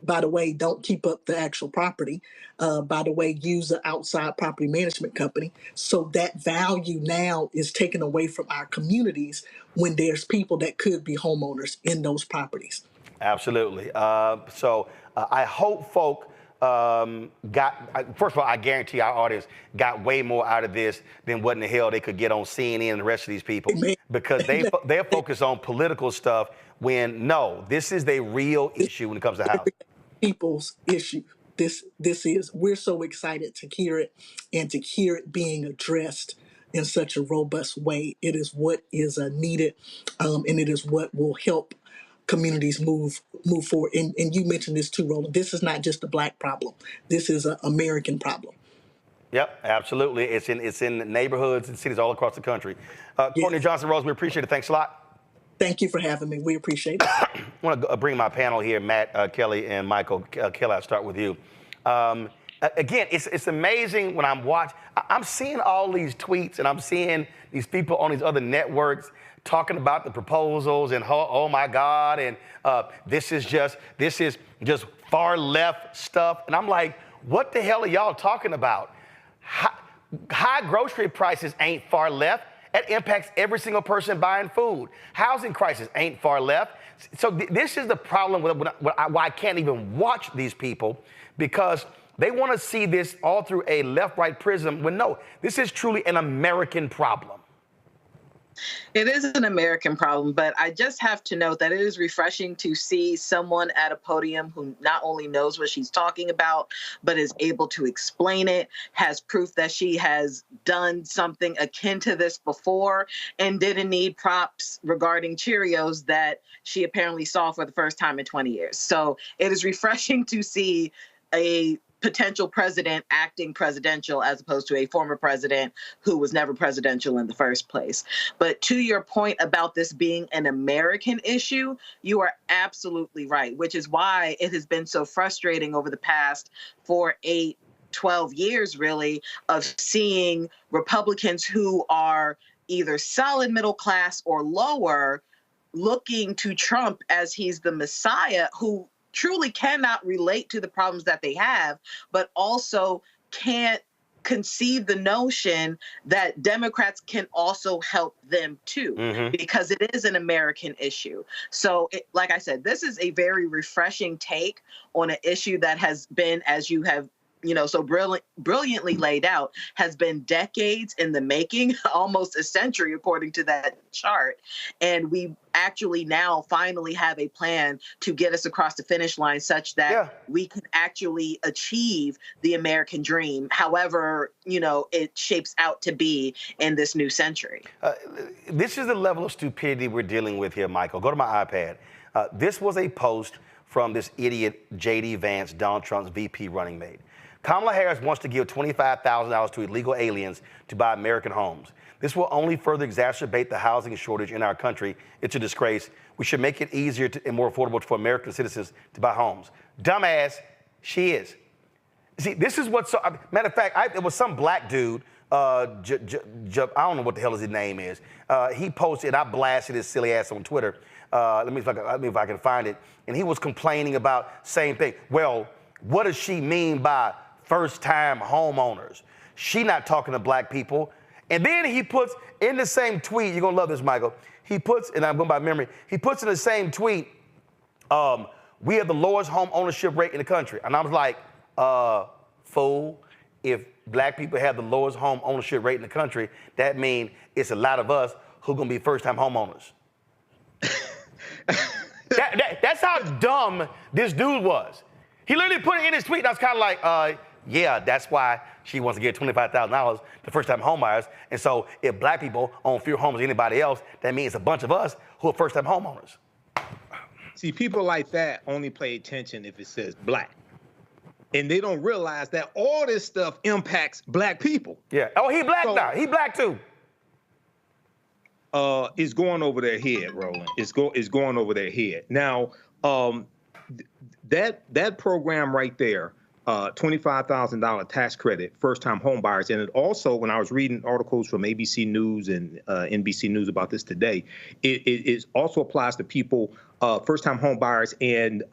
by the way, don't keep up the actual property, by the way, use an outside property management company. So that value now is taken away from our communities when there's people that could be homeowners in those properties. Absolutely. So I hope folk first of all, I guarantee our audience got way more out of this than what in the hell they could get on CNN and the rest of these people. Because they're focused on political stuff when, no, this is the real issue when it comes to housing. People's issue. This is, we're so excited to hear it and to hear it being addressed in such a robust way. It is what is needed, and it is what will help communities move forward. And you mentioned this too, Roland. This is not just a Black problem. This is an American problem. Yep, absolutely. It's in neighborhoods and cities all across the country. Courtney Johnson-Rose, we appreciate it. Thanks a lot. Thank you for having me. We appreciate it. I want to bring my panel here, Matt, Kelly, and Michael. Kelly, I'll start with you. Again, it's amazing when I'm watching. I'm seeing all these tweets, and I'm seeing these people on these other networks talking about the proposals and oh my God, and this is just far left stuff. And I'm like, what the hell are y'all talking about? High grocery prices ain't far left. That impacts every single person buying food. Housing crisis ain't far left. So this is the problem why I can't even watch these people, because they want to see this all through a left-right prism when no, this is truly an American problem. It is an American problem, but I just have to note that it is refreshing to see someone at a podium who not only knows what she's talking about, but is able to explain it, has proof that she has done something akin to this before, and didn't need props regarding Cheerios that she apparently saw for the first time in 20 years. So it is refreshing to see a potential president acting presidential as opposed to a former president who was never presidential in the first place. But to your point about this being an American issue, you are absolutely right, which is why it has been so frustrating over the past 12 years, really, of seeing Republicans who are either solid middle class or lower looking to Trump as he's the Messiah, who truly cannot relate to the problems that they have, but also can't conceive the notion that Democrats can also help them too, because it is an American issue. So, like I said, this is a very refreshing take on an issue that has been, as you have so brilliantly laid out, has been decades in the making, almost a century, according to that chart. And we actually now finally have a plan to get us across the finish line such that we can actually achieve the American dream, however, it shapes out to be in this new century. This is the level of stupidity we're dealing with here, Michael. Go to my iPad. This was a post from this idiot J.D. Vance, Donald Trump's VP running mate. Kamala Harris wants to give $25,000 to illegal aliens to buy American homes. This will only further exacerbate the housing shortage in our country. It's a disgrace. We should make it easier and more affordable for American citizens to buy homes. Dumbass, she is. See, this is what's so, matter of fact, it was some black dude, I don't know what the hell his name is. He posted, I blasted his silly ass on Twitter. Let me if I can find it. And he was complaining about same thing. Well, what does she mean by first-time homeowners? She not talking to black people. And then he puts in the same tweet, you're gonna love this, Michael. He puts, and I'm going by memory, he puts in the same tweet, we have the lowest home ownership rate in the country. And I was like, fool, if black people have the lowest home ownership rate in the country, that means it's a lot of us who gonna be first-time homeowners. That's how dumb this dude was. He literally put it in his tweet, and I was kind of like, yeah, that's why she wants to give $25,000 to first-time homebuyers. And so if black people own fewer homes than anybody else, that means a bunch of us who are first-time homeowners. See, people like that only pay attention if it says black. And they don't realize that all this stuff impacts black people. Yeah. Oh, he black now. He black too. It's going over their head, Roland. It's going over their head. Now, that program right there, $25,000 tax credit, first-time home buyers, and it also, when I was reading articles from ABC News and NBC News about this today, it also applies to people, first-time home buyers, and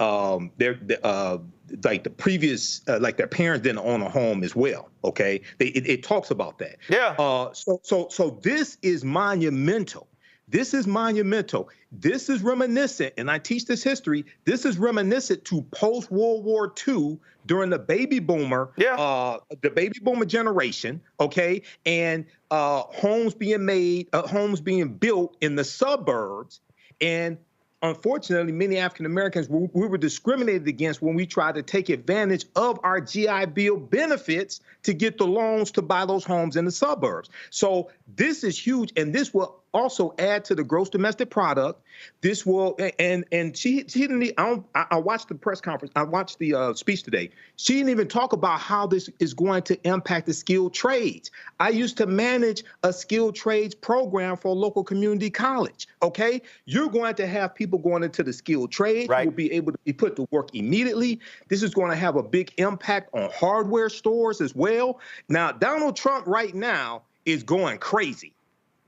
like the previous, like their parents didn't own a home as well. Okay, it talks about that. Yeah. So this is monumental. This is monumental. This is reminiscent, and I teach this history. This is reminiscent to post-World War II during the baby boomer, the baby boomer generation. Okay, and homes being made, homes being built in the suburbs, and unfortunately, many African Americans, we were discriminated against when we tried to take advantage of our GI Bill benefits to get the loans to buy those homes in the suburbs. So this is huge, and this will also add to the gross domestic product. This will, and she didn't. I watched the press conference. I watched the speech today. She didn't even talk about how this is going to impact the skilled trades. I used to manage a skilled trades program for a local community college. Okay, you're going to have people going into the skilled trades who will be able to be put to work immediately. This is going to have a big impact on hardware stores as well. Now, Donald Trump right now is going crazy.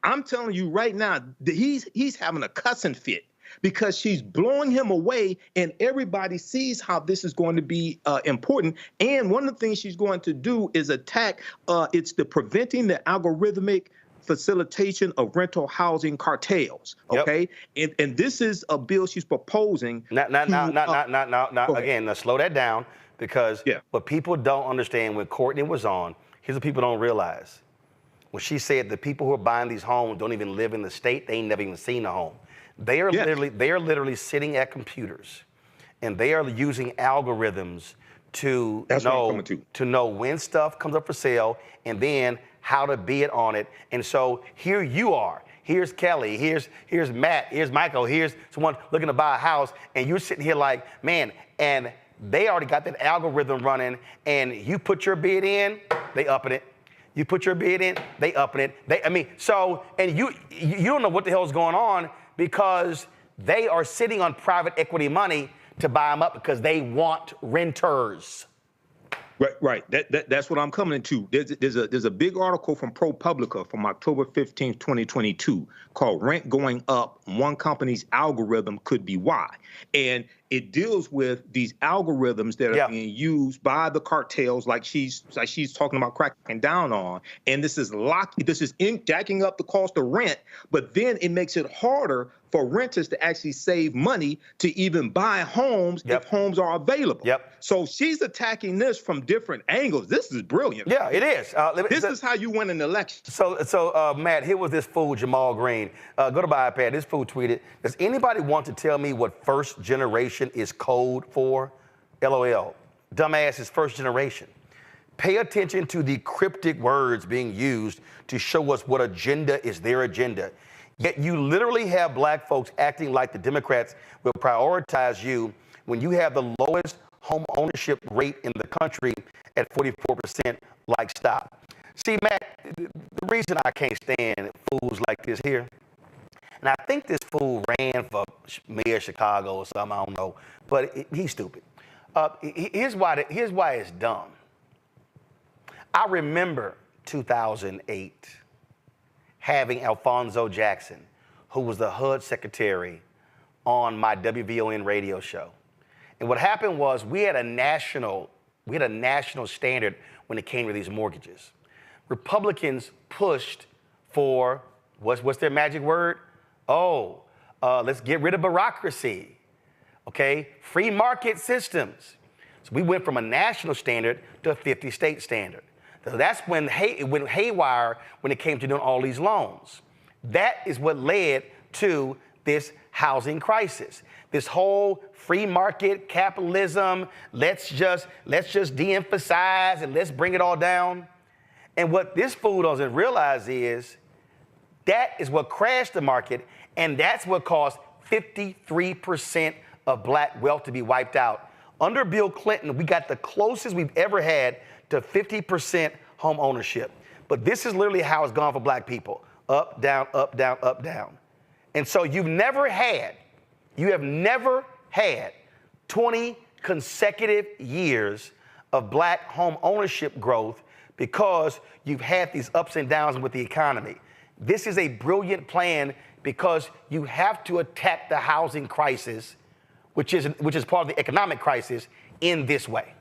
I'm telling you right now that he's having a cussing fit because she's blowing him away, and everybody sees how this is going to be important. And one of the things she's going to do is attack, it's the preventing the algorithmic facilitation of rental housing cartels. Okay, and this is a bill she's proposing. Again, now slow that down, because what people don't understand when Courtney was on, here's what people don't realize. When she said the people who are buying these homes don't even live in the state, they ain't never even seen a home. They are literally sitting at computers, and they are using algorithms to know when stuff comes up for sale, and then how to bid on it. And so here you are. Here's Kelly. Here's Matt. Here's Michael. Here's someone looking to buy a house, and you're sitting here like, man. And they already got that algorithm running, and you put your bid in, they upping it. You put your bid in, they upping it. And you don't know what the hell is going on, because they are sitting on private equity money to buy them up because they want renters. Right. That's what I'm coming into. There's a big article from ProPublica from October 15th, 2022 called "Rent Going Up. One Company's Algorithm Could Be Why." And it deals with these algorithms that are being used by the cartels, like she's talking about cracking down on. And this is jacking up the cost of rent, but then it makes it harder for renters to actually save money to even buy homes if homes are available. So she's attacking this from different angles. This is brilliant. Yeah, it is. This is how you win an election. So Matt, here was this fool, Jamal Green. Go to my iPad. This fool tweeted, does anybody want to tell me what first generation is code for? LOL. Dumbass is first generation. Pay attention to the cryptic words being used to show us what agenda is their agenda. Yet you literally have black folks acting like the Democrats will prioritize you when you have the lowest home ownership rate in the country at 44%. Like, stop. See, Matt, the reason I can't stand fools like this here, and I think this fool ran for mayor of Chicago or something, I don't know, but he's stupid. Here's why it's dumb. I remember 2008 having Alphonso Jackson, who was the HUD secretary, on my WVON radio show. And what happened was we had a national standard when it came to these mortgages. Republicans pushed for, what's their magic word? Let's get rid of bureaucracy, okay? Free market systems. So we went from a national standard to a 50-state standard. So that's when it went haywire when it came to doing all these loans. That is what led to this housing crisis. This whole free market capitalism, let's just de-emphasize and let's bring it all down. And what this fool doesn't realize is that is what crashed the market, and that's what caused 53% of black wealth to be wiped out. Under Bill Clinton, we got the closest we've ever had to 50% home ownership. But this is literally how it's gone for black people. Up, down, up, down, up, down. And so you have never had 20 consecutive years of black home ownership growth because you've had these ups and downs with the economy. This is a brilliant plan because you have to attack the housing crisis, which is part of the economic crisis, in this way.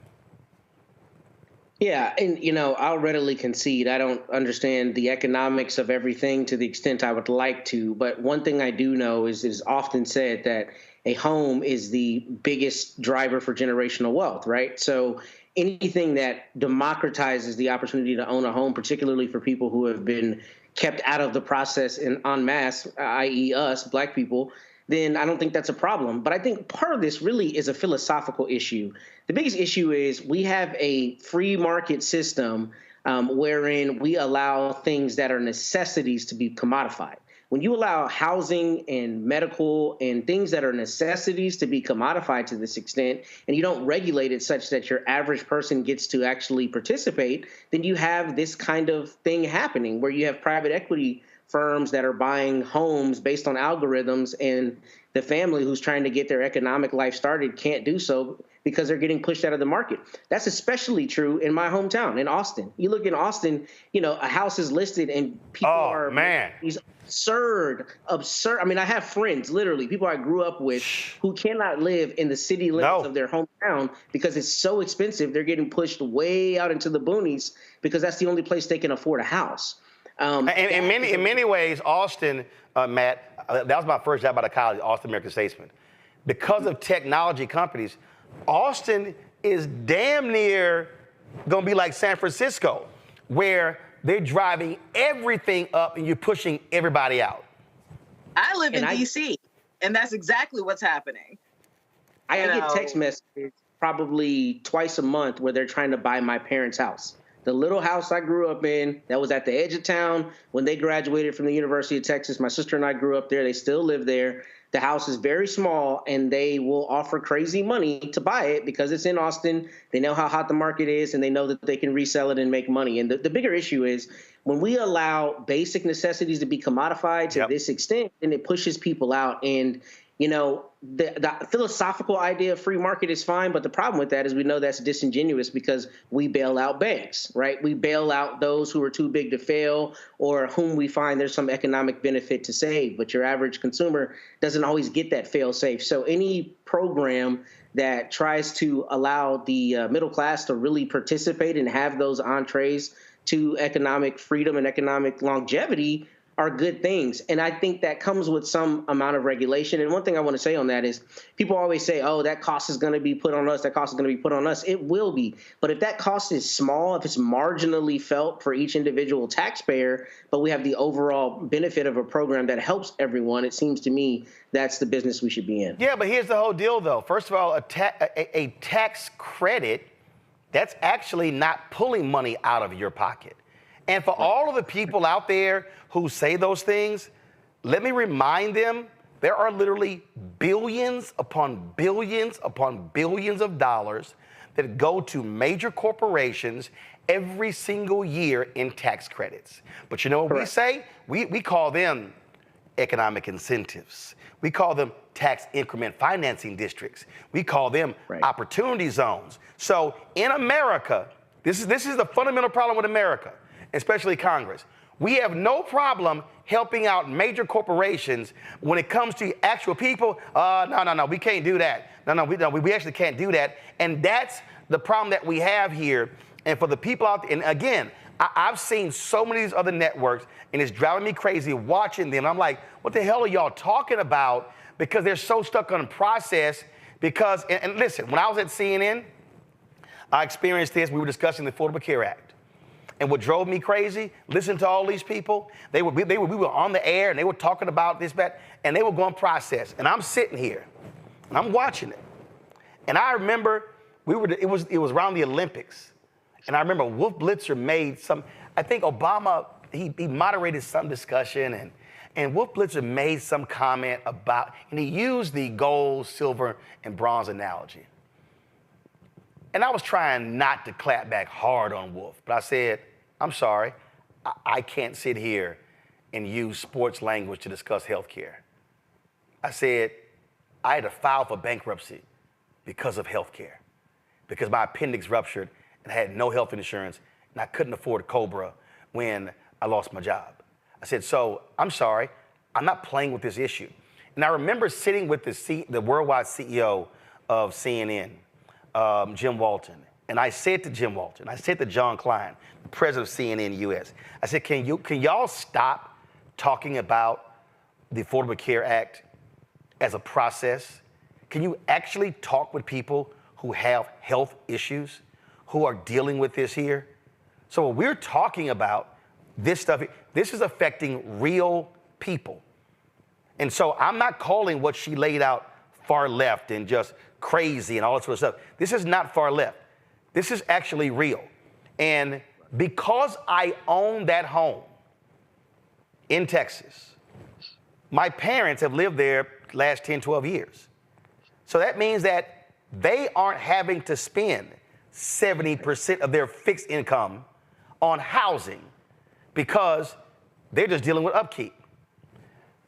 Yeah, and I'll readily concede I don't understand the economics of everything to the extent I would like to, but one thing I do know is it is often said that a home is the biggest driver for generational wealth, right? So anything that democratizes the opportunity to own a home, particularly for people who have been kept out of the process en masse, i.e. us, black people, then I don't think that's a problem. But I think part of this really is a philosophical issue. The biggest issue is we have a free market system wherein we allow things that are necessities to be commodified. When you allow housing and medical and things that are necessities to be commodified to this extent, and you don't regulate it such that your average person gets to actually participate, then you have this kind of thing happening where you have private equity firms that are buying homes based on algorithms, and the family who's trying to get their economic life started can't do so because they're getting pushed out of the market. That's especially true in my hometown, in Austin. You look in Austin, a house is listed and people these absurd. I mean, I have friends, literally, people I grew up with who cannot live in the city limits of their hometown because it's so expensive. They're getting pushed way out into the boonies because that's the only place they can afford a house. In many ways, Austin, Matt, that was my first job out of college, Austin American Statesman. Because of technology companies, Austin is damn near going to be like San Francisco, where they're driving everything up and you're pushing everybody out. I live in D.C., and that's exactly what's happening. I get text messages probably twice a month where they're trying to buy my parents' house. The little house I grew up in that was at the edge of town when they graduated from the University of Texas. My sister and I grew up there. They still live there. The house is very small, and they will offer crazy money to buy it because it's in Austin. They know how hot the market is, and they know that they can resell it and make money. And the bigger issue is when we allow basic necessities to be commodified to this extent, then it pushes people out. And You know, the philosophical idea of free market is fine, but the problem with that is we know that's disingenuous because we bail out banks, right? We bail out those who are too big to fail or whom we find there's some economic benefit to save, but your average consumer doesn't always get that fail safe. So any program that tries to allow the middle class to really participate and have those entrees to economic freedom and economic longevity are good things. And I think that comes with some amount of regulation. And one thing I want to say on that is people always say, oh, that cost is going to be put on us. That cost is going to be put on us. It will be. But if that cost is small, if it's marginally felt for each individual taxpayer, but we have the overall benefit of a program that helps everyone, it seems to me that's the business we should be in. Yeah, but here's the whole deal, though. First of all, a tax credit, that's actually not pulling money out of your pocket. And for all of the people out there who say those things, let me remind them there are literally billions upon billions upon billions of dollars that go to major corporations every single year in tax credits. But you know what we say? We call them economic incentives. We call them tax increment financing districts. We call them opportunity zones. So in America, this is the fundamental problem with America, especially Congress. We have no problem helping out major corporations when it comes to actual people. No, we can't do that. No, we actually can't do that. And that's the problem that we have here. And for the people out there, and again, I've seen so many of these other networks, and it's driving me crazy watching them. I'm like, what the hell are y'all talking about? Because they're so stuck on process. Because, and listen, when I was at CNN, I experienced this. We were discussing the Affordable Care Act. And what drove me crazy, listen to all these people. We were on the air, and they were talking about this, that, and they were going process. And I'm sitting here, and I'm watching it. And I remember it was around the Olympics. And I remember Wolf Blitzer made some, I think Obama, he moderated some discussion, and Wolf Blitzer made some comment about, and he used the gold, silver, and bronze analogy. And I was trying not to clap back hard on Wolf, but I said, I'm sorry, I can't sit here and use sports language to discuss health care. I said, I had to file for bankruptcy because of health care, because my appendix ruptured and I had no health insurance and I couldn't afford Cobra when I lost my job. I said, so I'm sorry, I'm not playing with this issue. And I remember sitting with the worldwide CEO of CNN, Jim Walton. And I said to Jim Walton, I said to John Klein, the president of CNN US, I said, can y'all stop talking about the Affordable Care Act as a process? Can you actually talk with people who have health issues, who are dealing with this here? So when we're talking about this stuff, this is affecting real people. And so I'm not calling what she laid out far left and just crazy and all that sort of stuff. This is not far left. This is actually real. And because I own that home in Texas, my parents have lived there last 10, 12 years. So that means that they aren't having to spend 70% of their fixed income on housing because they're just dealing with upkeep.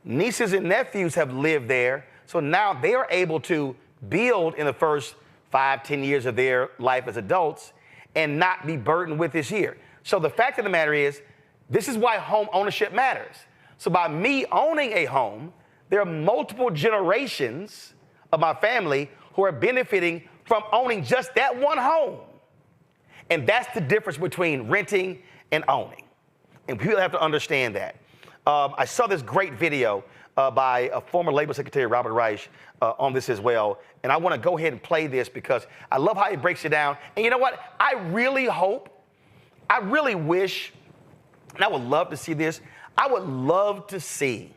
Nieces and nephews have lived there, so now they are able to build in the first 5, 10 years of their life as adults and not be burdened with this here. So the fact of the matter is, this is why home ownership matters. So by me owning a home, there are multiple generations of my family who are benefiting from owning just that one home. And that's the difference between renting and owning. And people have to understand that. I saw this great video by a former Labor Secretary, Robert Reich, on this as well. And I want to go ahead and play this because I love how he breaks it down. And you know what? I really wish, and I would love to see this, I would love to see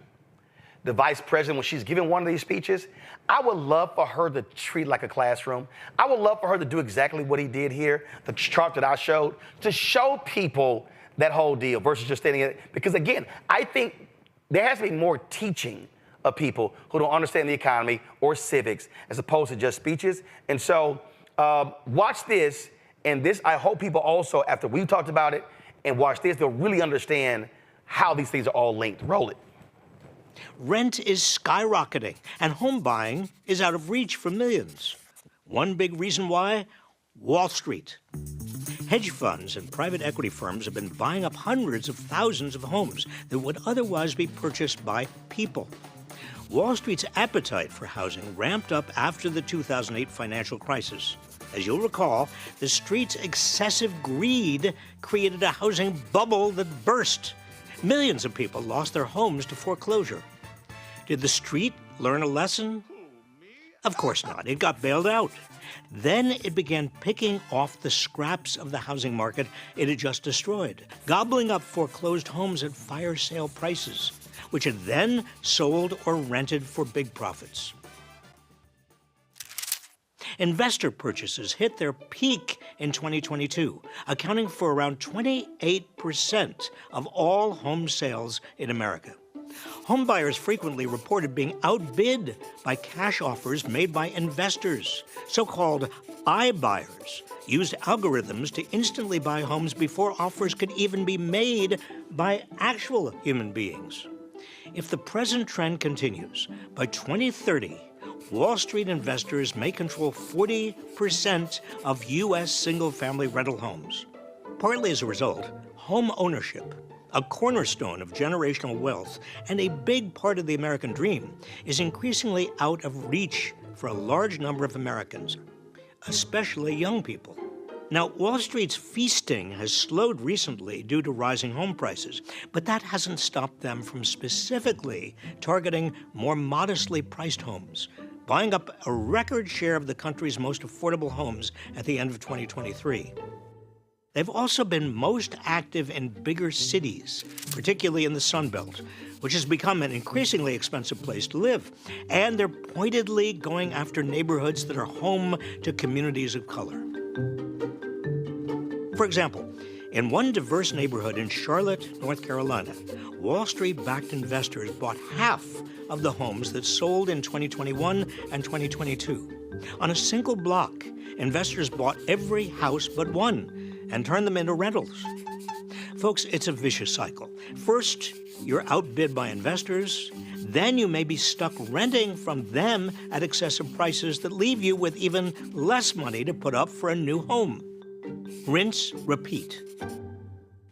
the vice president, when she's giving one of these speeches, I would love for her to treat it like a classroom. I would love for her to do exactly what he did here, the chart that I showed, to show people that whole deal versus just standing in it. Because again, I think there has to be more teaching of people who don't understand the economy or civics as opposed to just speeches. And so watch this. And this, I hope people also, after we've talked about it and watch this, they'll really understand how these things are all linked. Roll it. Rent is skyrocketing, and home buying is out of reach for millions. One big reason why? Wall Street. Hedge funds and private equity firms have been buying up hundreds of thousands of homes that would otherwise be purchased by people. Wall Street's appetite for housing ramped up after the 2008 financial crisis. As you'll recall, the street's excessive greed created a housing bubble that burst. Millions of people lost their homes to foreclosure. Did the street learn a lesson? Of course not. It got bailed out. Then it began picking off the scraps of the housing market it had just destroyed, gobbling up foreclosed homes at fire sale prices, which it then sold or rented for big profits. Investor purchases hit their peak in 2022, accounting for around 28% of all home sales in America. Homebuyers frequently reported being outbid by cash offers made by investors. So-called iBuyers used algorithms to instantly buy homes before offers could even be made by actual human beings. If the present trend continues, by 2030, Wall Street investors may control 40% of U.S. single-family rental homes. Partly as a result, home ownership, a cornerstone of generational wealth and a big part of the American dream, is increasingly out of reach for a large number of Americans, especially young people. Now, Wall Street's feasting has slowed recently due to rising home prices, but that hasn't stopped them from specifically targeting more modestly priced homes, buying up a record share of the country's most affordable homes at the end of 2023. They've also been most active in bigger cities, particularly in the Sun Belt, which has become an increasingly expensive place to live. And they're pointedly going after neighborhoods that are home to communities of color. For example, in one diverse neighborhood in Charlotte, North Carolina, Wall Street-backed investors bought half of the homes that sold in 2021 and 2022. On a single block, investors bought every house but one and turned them into rentals. Folks, it's a vicious cycle. First, you're outbid by investors. Then you may be stuck renting from them at excessive prices that leave you with even less money to put up for a new home. Rinse, repeat.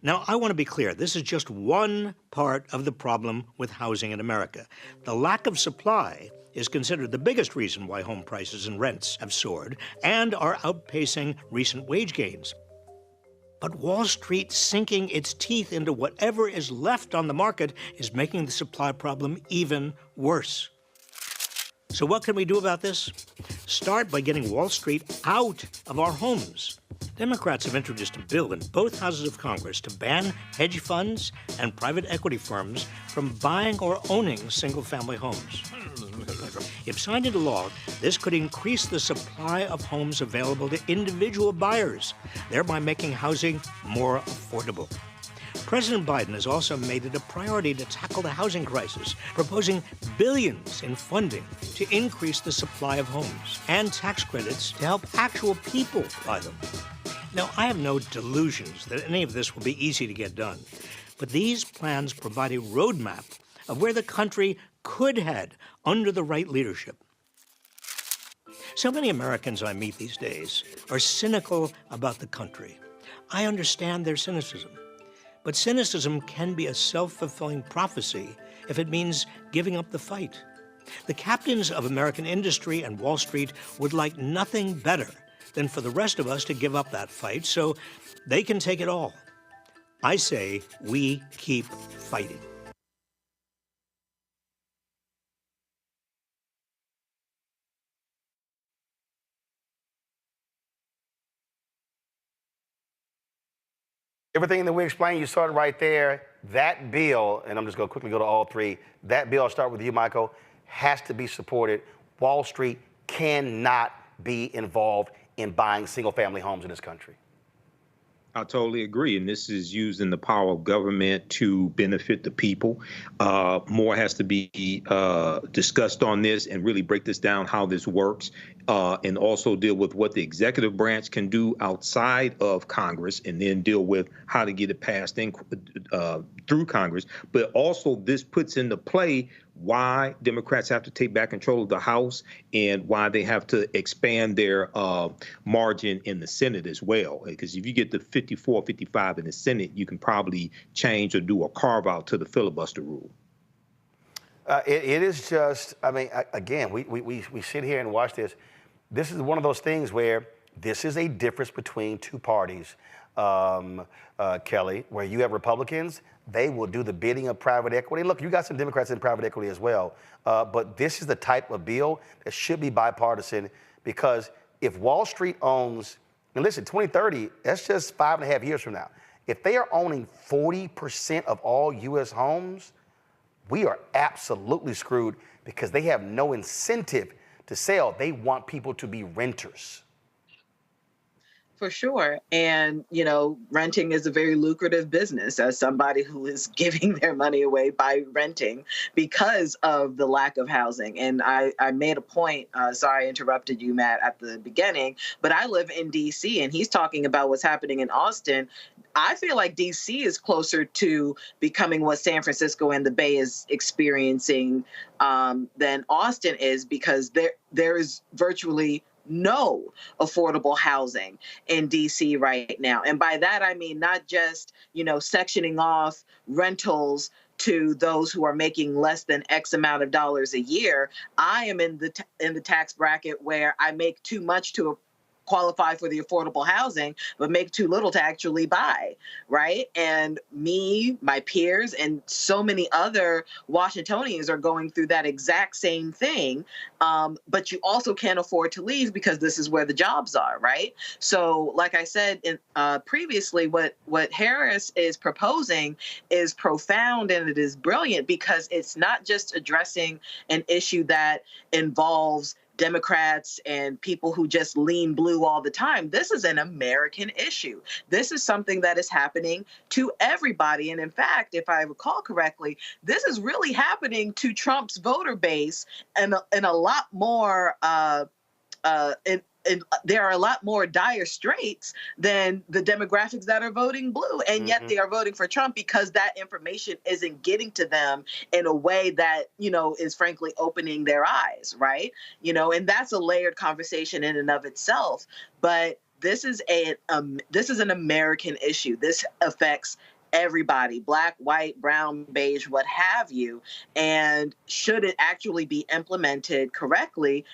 Now, I want to be clear. This is just one part of the problem with housing in America. The lack of supply is considered the biggest reason why home prices and rents have soared and are outpacing recent wage gains. But Wall Street sinking its teeth into whatever is left on the market is making the supply problem even worse. So what can we do about this? Start by getting Wall Street out of our homes. Democrats have introduced a bill in both houses of Congress to ban hedge funds and private equity firms from buying or owning single-family homes. If signed into law, this could increase the supply of homes available to individual buyers, thereby making housing more affordable. President Biden has also made it a priority to tackle the housing crisis, proposing billions in funding to increase the supply of homes and tax credits to help actual people buy them. Now, I have no delusions that any of this will be easy to get done, but these plans provide a roadmap of where the country could head under the right leadership. So many Americans I meet these days are cynical about the country. I understand their cynicism. But cynicism can be a self-fulfilling prophecy if it means giving up the fight. The captains of American industry and Wall Street would like nothing better than for the rest of us to give up that fight so they can take it all. I say we keep fighting. Everything that we explained, you started right there. That bill, and I'm just going to quickly go to all three. That bill, I'll start with you, Michael, has to be supported. Wall Street cannot be involved in buying single-family homes in this country. I totally agree. And this is using the power of government to benefit the people. More has to be discussed on this and really break this down, how this works. and also deal with what the executive branch can do outside of Congress, and then deal with how to get it passed through Congress. But also this puts into play why Democrats have to take back control of the House and why they have to expand their margin in the Senate as well. Because if you get to 54, 55 in the Senate, you can probably change or do a carve out to the filibuster rule. It is just, I mean, again, we sit here and watch this. This is one of those things where this is a difference between two parties, Kelly, where you have Republicans, they will do the bidding of private equity. Look, you got some Democrats in private equity as well, but this is the type of bill that should be bipartisan, because if Wall Street owns, and listen, 2030, that's just 5.5 years from now. If they are owning 40% of all U.S. homes, we are absolutely screwed, because they have no incentive to sell. They want people to be renters. For sure. And, you know, renting is a very lucrative business, as somebody who is giving their money away by renting because of the lack of housing. And I made a point, sorry I interrupted you, Matt, at the beginning, but I live in D.C. and he's talking about what's happening in Austin. I feel like D.C. is closer to becoming what San Francisco and the Bay is experiencing than Austin is, because there is virtually no affordable housing in DC right now. And by that, I mean not just, you know, sectioning off rentals to those who are making less than X amount of dollars a year. I am in the tax bracket where I make too much to qualify for the affordable housing, but make too little to actually buy, right? And me, my peers, and so many other Washingtonians are going through that exact same thing. But you also can't afford to leave because this is where the jobs are, right? So like I said previously, what Harris is proposing is profound and it is brilliant, because it's not just addressing an issue that involves Democrats and people who just lean blue all the time. This is an American issue. This is something that is happening to everybody. And in fact, if I recall correctly, this is really happening to Trump's voter base, and a lot more there are a lot more dire straits than the demographics that are voting blue. And yet they are voting for Trump because that information isn't getting to them in a way that, you know, is frankly opening their eyes, right? You know, and that's a layered conversation in and of itself. But this is an American issue. This affects everybody, black, white, brown, beige, what have you. And should it actually be implemented correctly,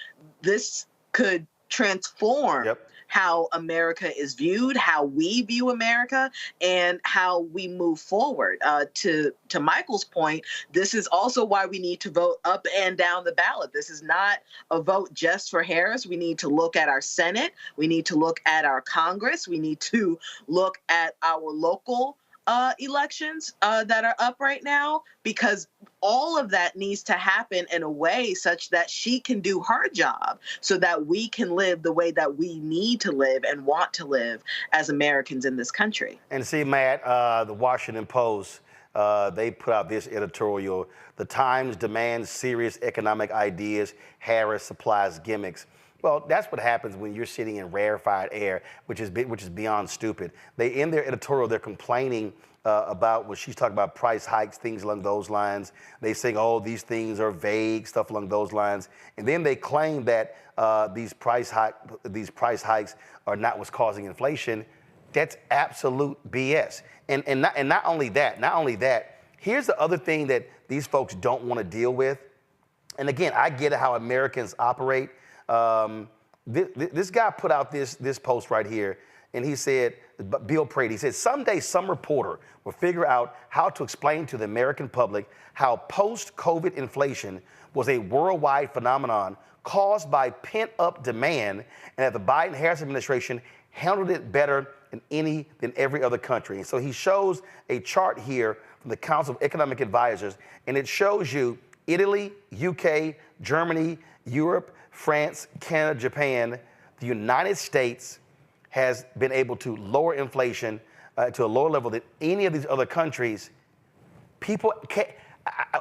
this could transform how America is viewed, how we view America, and how we move forward. To Michael's point, this is also why we need to vote up and down the ballot. This is not a vote just for Harris. We need to look at our Senate. We need to look at our Congress. We need to look at our local elections that are up right now, because all of that needs to happen in a way such that she can do her job, so that we can live the way that we need to live and want to live as Americans in this country. And see, Matt, the Washington Post, they put out this editorial: "The Times demands serious economic ideas. Harris supplies gimmicks." Well, that's what happens when you're sitting in rarefied air, which is beyond stupid. In their editorial, they're complaining about when she's talking about price hikes, things along those lines. They say, oh, these things are vague, stuff along those lines. And then they claim that these price hikes are not what's causing inflation. That's absolute BS. And not only that, here's the other thing that these folks don't want to deal with. And again, I get how Americans operate. This guy put out this post right here, and he said, Bill Prady, he said, someday some reporter will figure out how to explain to the American public how post-COVID inflation was a worldwide phenomenon caused by pent-up demand, and that the Biden-Harris administration handled it better than every other country. And so he shows a chart here from the Council of Economic Advisors, and it shows you Italy, UK, Germany, Europe, France, Canada, Japan. The United States has been able to lower inflation to a lower level than any of these other countries. People can't,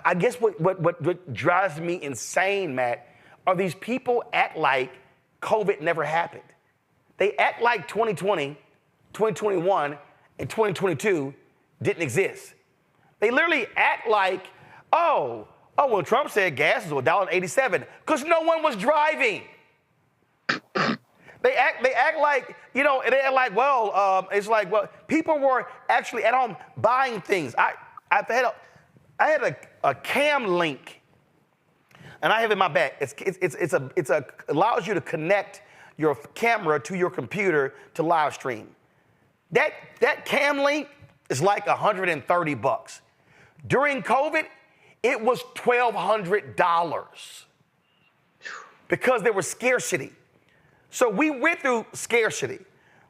I guess what drives me insane, Matt, are these people act like COVID never happened. They act like 2020, 2021, and 2022 didn't exist. They literally act like, well, Trump said gas is $1.87 because no one was driving. They act like, they act like, it's like, people were actually at home buying things. I had a cam link, and I have it in my bag. It allows you to connect your camera to your computer to live stream. That cam link is like $130. During COVID, it was $1,200 because there was scarcity. So we went through scarcity.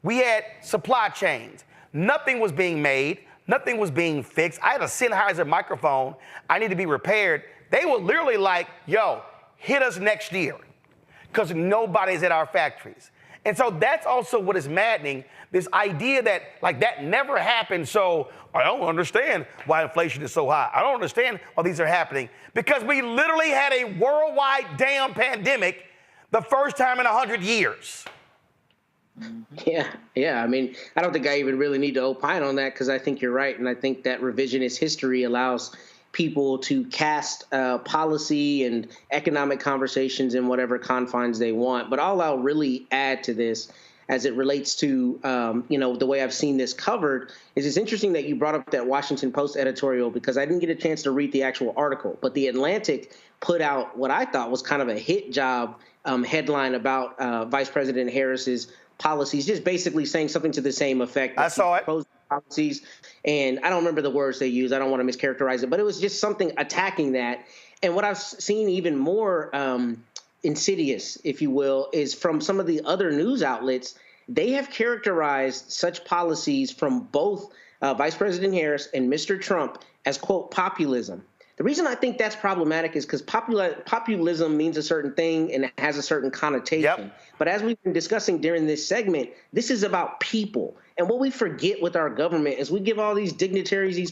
We had supply chains. Nothing was being made. Nothing was being fixed. I had a Sennheiser microphone. I need to be repaired. They were literally like, hit us next year because nobody's at our factories. And so that's also what is maddening, this idea that that never happened. So I don't understand why inflation is so high. I don't understand why these are happening because we literally had a worldwide damn pandemic the first time in 100 years. Yeah. I mean, I don't think I even really need to opine on that because I think you're right. And I think that revisionist history allows people to cast policy and economic conversations in whatever confines they want. But all I'll really add to this as it relates to, the way I've seen this covered is it's interesting that you brought up that Washington Post editorial because I didn't get a chance to read the actual article. But The Atlantic put out what I thought was kind of a hit job headline about Vice President Harris's policies, just basically saying something to the same effect. I saw it. Policies, and I don't remember the words they used. I don't want to mischaracterize it, but it was just something attacking that. And what I've seen even more insidious, if you will, is from some of the other news outlets. They have characterized such policies from both Vice President Harris and Mr. Trump as, quote, populism. The reason I think that's problematic is because populism means a certain thing and it has a certain connotation. Yep. But as we've been discussing during this segment, this is about people. And what we forget with our government is we give all these dignitaries this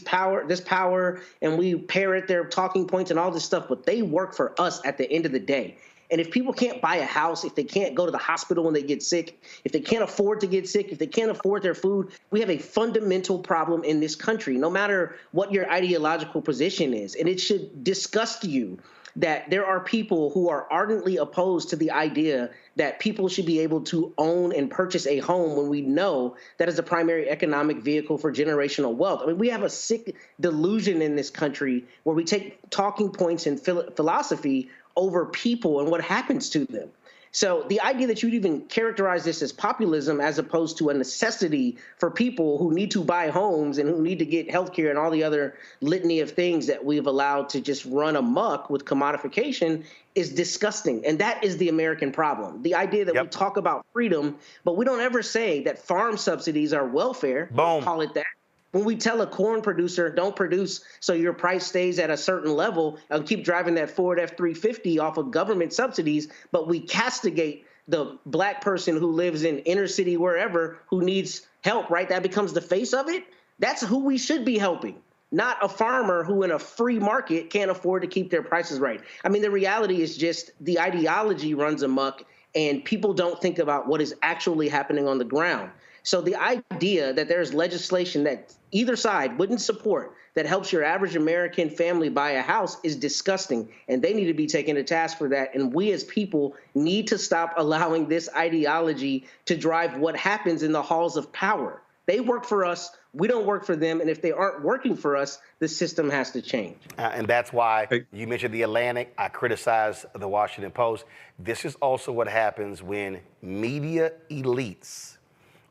power, and we parrot their talking points and all this stuff, but they work for us at the end of the day. And if people can't buy a house, if they can't go to the hospital when they get sick, if they can't afford to get sick, if they can't afford their food, we have a fundamental problem in this country, no matter what your ideological position is. And it should disgust you that there are people who are ardently opposed to the idea that people should be able to own and purchase a home when we know that is the primary economic vehicle for generational wealth. I mean, we have a sick delusion in this country where we take talking points and philosophy over people and what happens to them. So the idea that you'd even characterize this as populism as opposed to a necessity for people who need to buy homes and who need to get health care and all the other litany of things that we've allowed to just run amok with commodification is disgusting. And that is the American problem. The idea that we talk about freedom, but we don't ever say that farm subsidies are welfare. Boom. Call it that. When we tell a corn producer, don't produce so your price stays at a certain level and keep driving that Ford F-350 off of government subsidies, but we castigate the black person who lives in inner city, wherever, who needs help, right? That becomes the face of it. That's who we should be helping, not a farmer who in a free market can't afford to keep their prices right. I mean, the reality is just the ideology runs amok and people don't think about what is actually happening on the ground. So the idea that there's legislation that either side wouldn't support that helps your average American family buy a house is disgusting, and they need to be taken to task for that. And we as people need to stop allowing this ideology to drive what happens in the halls of power. They work for us. We don't work for them. And if they aren't working for us, the system has to change. And that's why you mentioned The Atlantic. I criticize the Washington Post. This is also what happens when media elites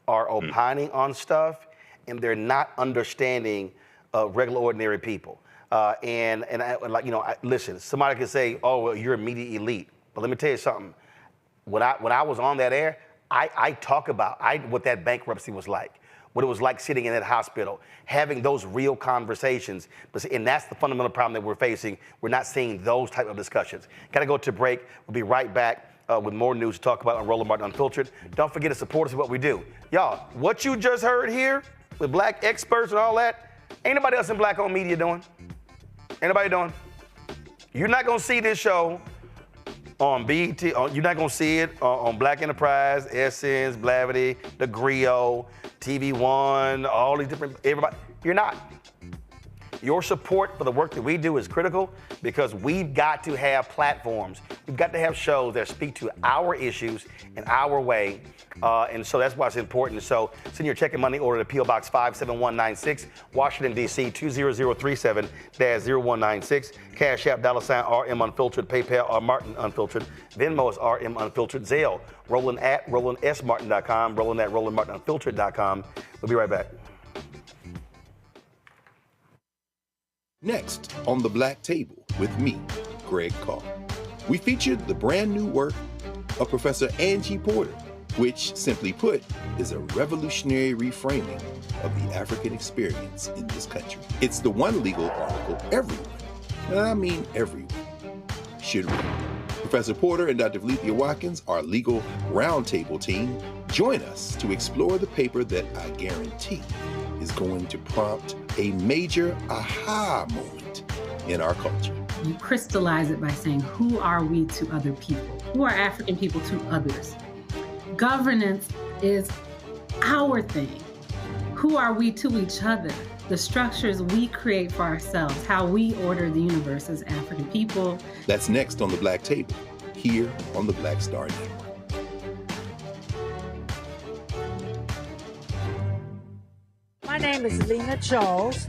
are opining on stuff and they're not understanding regular, ordinary people. Listen, somebody could say, oh, well, you're a media elite. But let me tell you something. When I was on that air, I talk about what that bankruptcy was like, what it was like sitting in that hospital, having those real conversations. And that's the fundamental problem that we're facing. We're not seeing those type of discussions. Got to go to break. We'll be right back with more news to talk about on Roland Martin Unfiltered. Don't forget to support us in what we do. Y'all, what you just heard here with black experts and all that, ain't nobody else in black-owned media doing. Ain't nobody doing. You're not going to see this show on BET. You're not gonna see it on Black Enterprise, Essence, Blavity, The Griot, TV One, all these different, everybody. You're not. Your support for the work that we do is critical because we've got to have platforms. We've got to have shows that speak to our issues in our way. And so that's why it's important. So send your check and money order to P.O. Box 57196, Washington, D.C. 20037-0196. Cash App, $RM Unfiltered, PayPal, R Martin Unfiltered. Venmo is RM Unfiltered. Zelle, Roland at RolandSMartin.com, Roland at RolandMartinUnfiltered.com. We'll be right back. Next on The Black Table with me, Greg Carr. We featured the brand new work of Professor Ajike Porter, which, simply put, is a revolutionary reframing of the African experience in this country. It's the one legal article everyone, and I mean everyone, should read. Professor Porter and Dr. Valencia Watkins, our legal roundtable team, join us to explore the paper that I guarantee is going to prompt a major aha moment in our culture. You crystallize it by saying, who are we to other people? Who are African people to others? Governance is our thing. Who are we to each other? The structures we create for ourselves, how we order the universe as African people. That's next on The Black Table, here on the Black Star Network. My name is Lena Charles,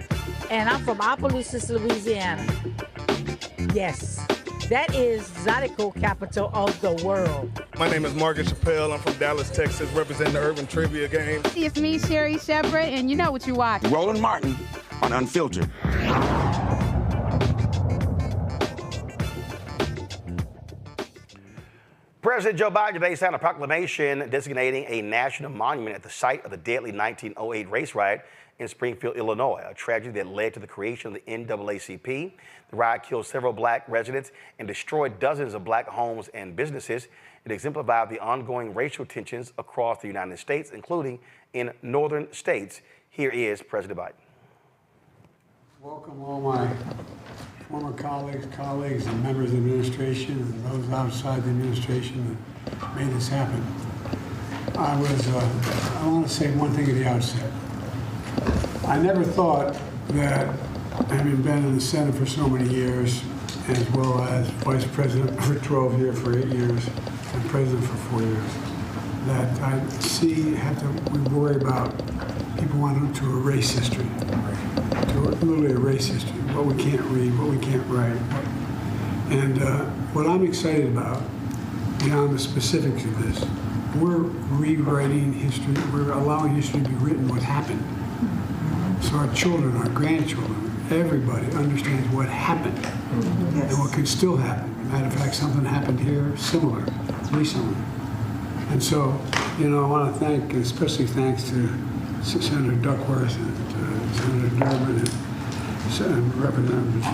and I'm from Opelousas, Louisiana. Yes, that is Zydeco capital of the world. My name is Margaret Chappelle. I'm from Dallas, Texas, representing the Urban Trivia Game. It's me, Sherry Shepherd, and you know what you watch. Roland Martin on Unfiltered. President Joe Biden today signed a proclamation designating a national monument at the site of the deadly 1908 race riot in Springfield, Illinois, a tragedy that led to the creation of the NAACP. The riot killed several black residents and destroyed dozens of black homes and businesses. It exemplified the ongoing racial tensions across the United States, including in northern states. Here is President Biden. Welcome all my former colleagues, and members of the administration, and those outside the administration that made this happen. I want to say one thing at the outset. I never thought that, having been in the Senate for so many years, as well as Vice President for 12 years, for 8 years, and President for 4 years, that I we worry about people wanting to erase history, to literally erase history, what we can't read, what we can't write. And what I'm excited about, beyond the specifics of this, we're rewriting history, we're allowing history to be written what happened. So our children, our grandchildren, everybody understands what happened and what could still happen. Matter of fact, something happened here similar recently. And so, I want to thank, especially thanks to Senator Duckworth and Senator Durbin and Representative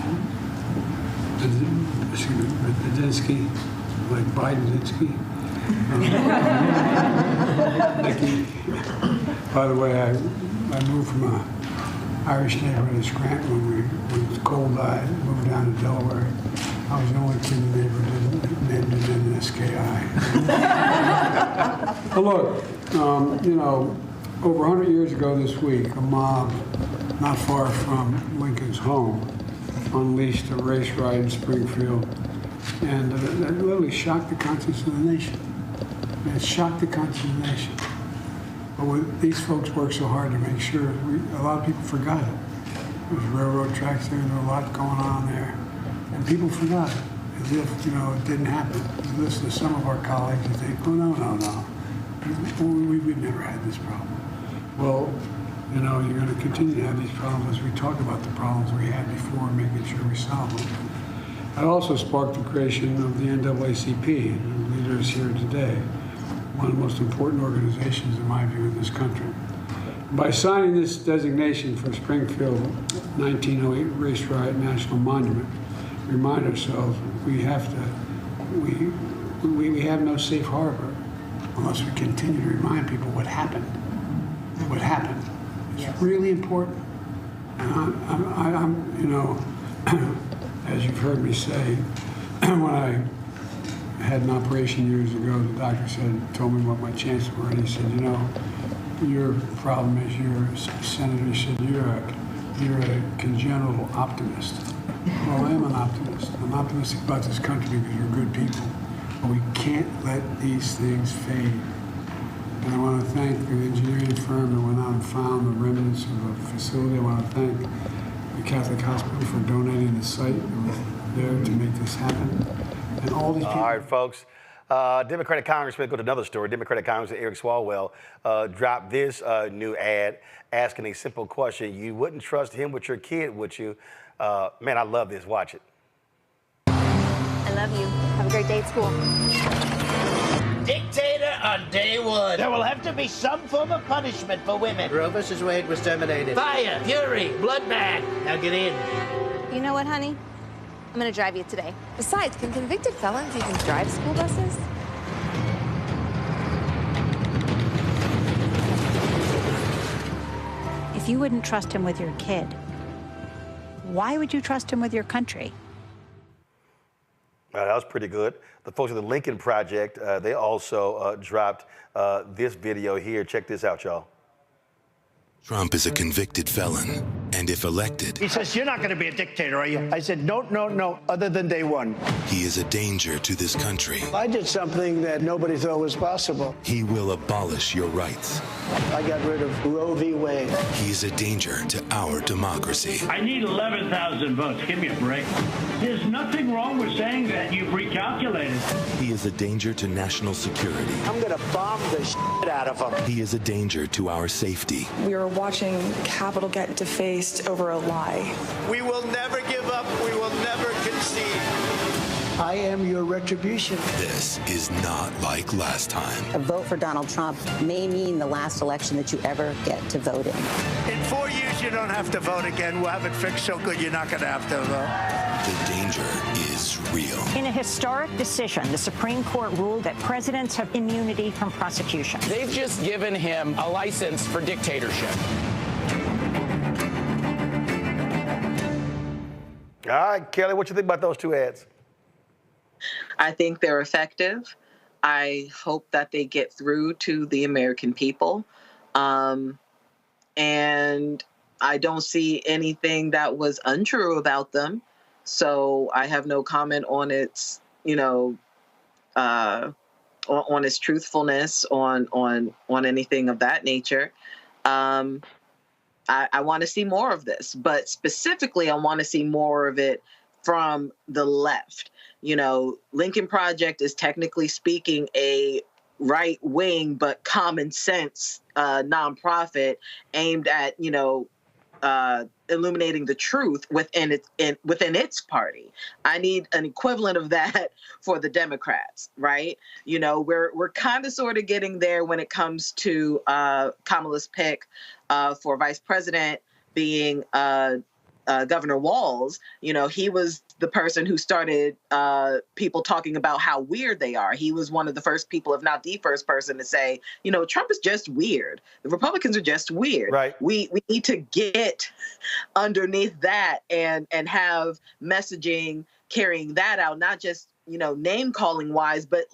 Badinsky, like Biden-Dinsky. By the way, I moved from an Irish neighborhood in Scranton when it was cold. I moved down to Delaware. I was the only kid in the neighborhood named it in SKI. But look, over 100 years ago this week, a mob not far from Lincoln's home unleashed a race riot in Springfield, and that literally shocked the conscience of the nation. It shocked the conscience of the nation. But these folks worked so hard to make sure, a lot of people forgot it. There was railroad tracks there, there was a lot going on there. And people forgot it, as if, it didn't happen. You listen to some of our colleagues and think, oh, no. We've never had this problem. Well, you're going to continue to have these problems as we talk about the problems we had before and making sure we solve them. It also sparked the creation of the NAACP, and leaders here today, one of the most important organizations, in my view, in this country. By signing this designation for Springfield 1908 Race Riot National Monument, we remind ourselves we have no safe harbor unless we continue to remind people what happened. What happened. It's really important. And I'm as you've heard me say, when I had an operation years ago. The doctor told me what my chances were, and he said, you know, your problem is you're a senator. He said, you're a congenital optimist. Well, I am an optimist. I'm optimistic about this country because we're good people. But we can't let these things fade. And I want to thank the engineering firm that went out and found the remnants of the facility. I want to thank the Catholic Hospital for donating the site that was there to make this happen. And all these people. All right, folks. Democratic Congressman, go to another story. Democratic Congressman Eric Swalwell dropped this new ad asking a simple question. You wouldn't trust him with your kid, would you? Man, I love this. Watch it. I love you. Have a great day at school. Dictator on day one. There will have to be some form of punishment for women. Roe versus Wade was terminated. Fire, fury, bloodbath. Now get in. You know what, honey? I'm gonna drive you today. Besides, can convicted felons even drive school buses? If you wouldn't trust him with your kid, why would you trust him with your country? That was pretty good. The folks at the Lincoln Project, they also dropped this video here. Check this out, y'all. Trump is a convicted felon, and if elected, he says, you're not going to be a dictator, are you? I said, no, other than day one. He is a danger to this country. I did something that nobody thought was possible. He will abolish your rights. I got rid of Roe v. Wade. He is a danger to our democracy. I need 11,000 votes. Give me a break. There's nothing wrong with saying that you've recalculated. He is a danger to national security. I'm going to bomb the shit out of him. He is a danger to our safety. We are watching Capitol get defaced over a lie. We will never give up. We will never concede. I am your retribution. This is not like last time. A vote for Donald Trump may mean the last election that you ever get to vote in. In 4 years, you don't have to vote again. We'll have it fixed so good you're not going to have to vote. The danger is real. In a historic decision, the Supreme Court ruled that presidents have immunity from prosecution. They've just given him a license for dictatorship. All right, Kelly, what you think about those two ads? I think they're effective. I hope that they get through to the American people. And I don't see anything that was untrue about them. So I have no comment on its, on its truthfulness, on anything of that nature. I want to see more of this, but specifically, I want to see more of it from the left. Lincoln Project is technically speaking a right wing but common sense nonprofit aimed at illuminating the truth within its party. I need an equivalent of that for the Democrats, right? We're kind of sort of getting there when it comes to Kamala's pick for vice president being Governor Walz. He was the person who started people talking about how weird they are. He was one of the first people, if not the first person, to say, Trump is just weird. The Republicans are just weird. Right. We need to get underneath that and have messaging carrying that out, not just, name calling wise, but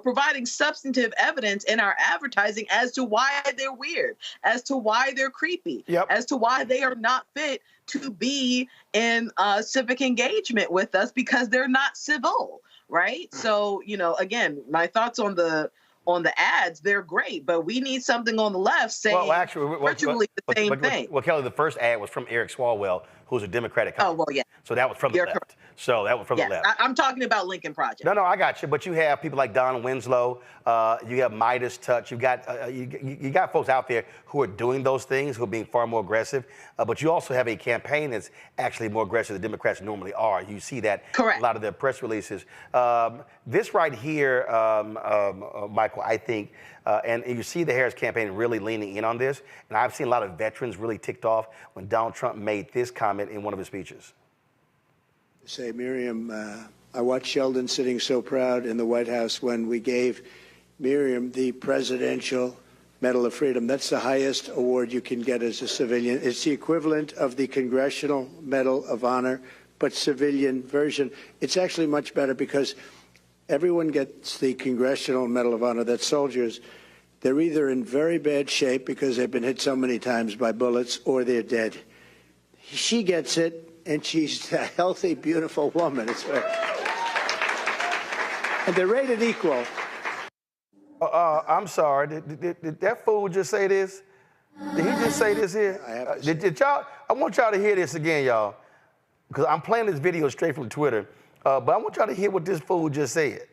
providing substantive evidence in our advertising as to why they're weird, as to why they're creepy, as to why they are not fit to be in civic engagement with us because they're not civil, right? So, again, my thoughts on the ads, they're great, but we need something on the left saying virtually the same thing. Well, Kelly, the first ad was from Eric Swalwell, who's a Democratic congressman. Oh, well, yeah. So that was from the left. Correct. So that was from the left. I'm talking about Lincoln Project. No, I got you. But you have people like Don Winslow. You have Midas Touch. You got folks out there who are doing those things, who are being far more aggressive. But you also have a campaign that's actually more aggressive than Democrats normally are. You see that in a lot of their press releases. This right here, Michael, I think, and you see the Harris campaign really leaning in on this. And I've seen a lot of veterans really ticked off when Donald Trump made this comment in one of his speeches. Say, Miriam, I watched Sheldon sitting so proud in the White House when we gave Miriam the Presidential Medal of Freedom. That's the highest award you can get as a civilian. It's the equivalent of the Congressional Medal of Honor, but civilian version. It's actually much better because everyone gets the Congressional Medal of Honor. That's soldiers. They're either in very bad shape because they've been hit so many times by bullets, or they're dead. She gets it, and she's a healthy, beautiful woman. It's right. And they're rated equal. I'm sorry. Did that fool just say this? Did he just say this here? Did y'all? I want y'all to hear this again, y'all, because I'm playing this video straight from Twitter. But I want y'all to hear what this fool just said.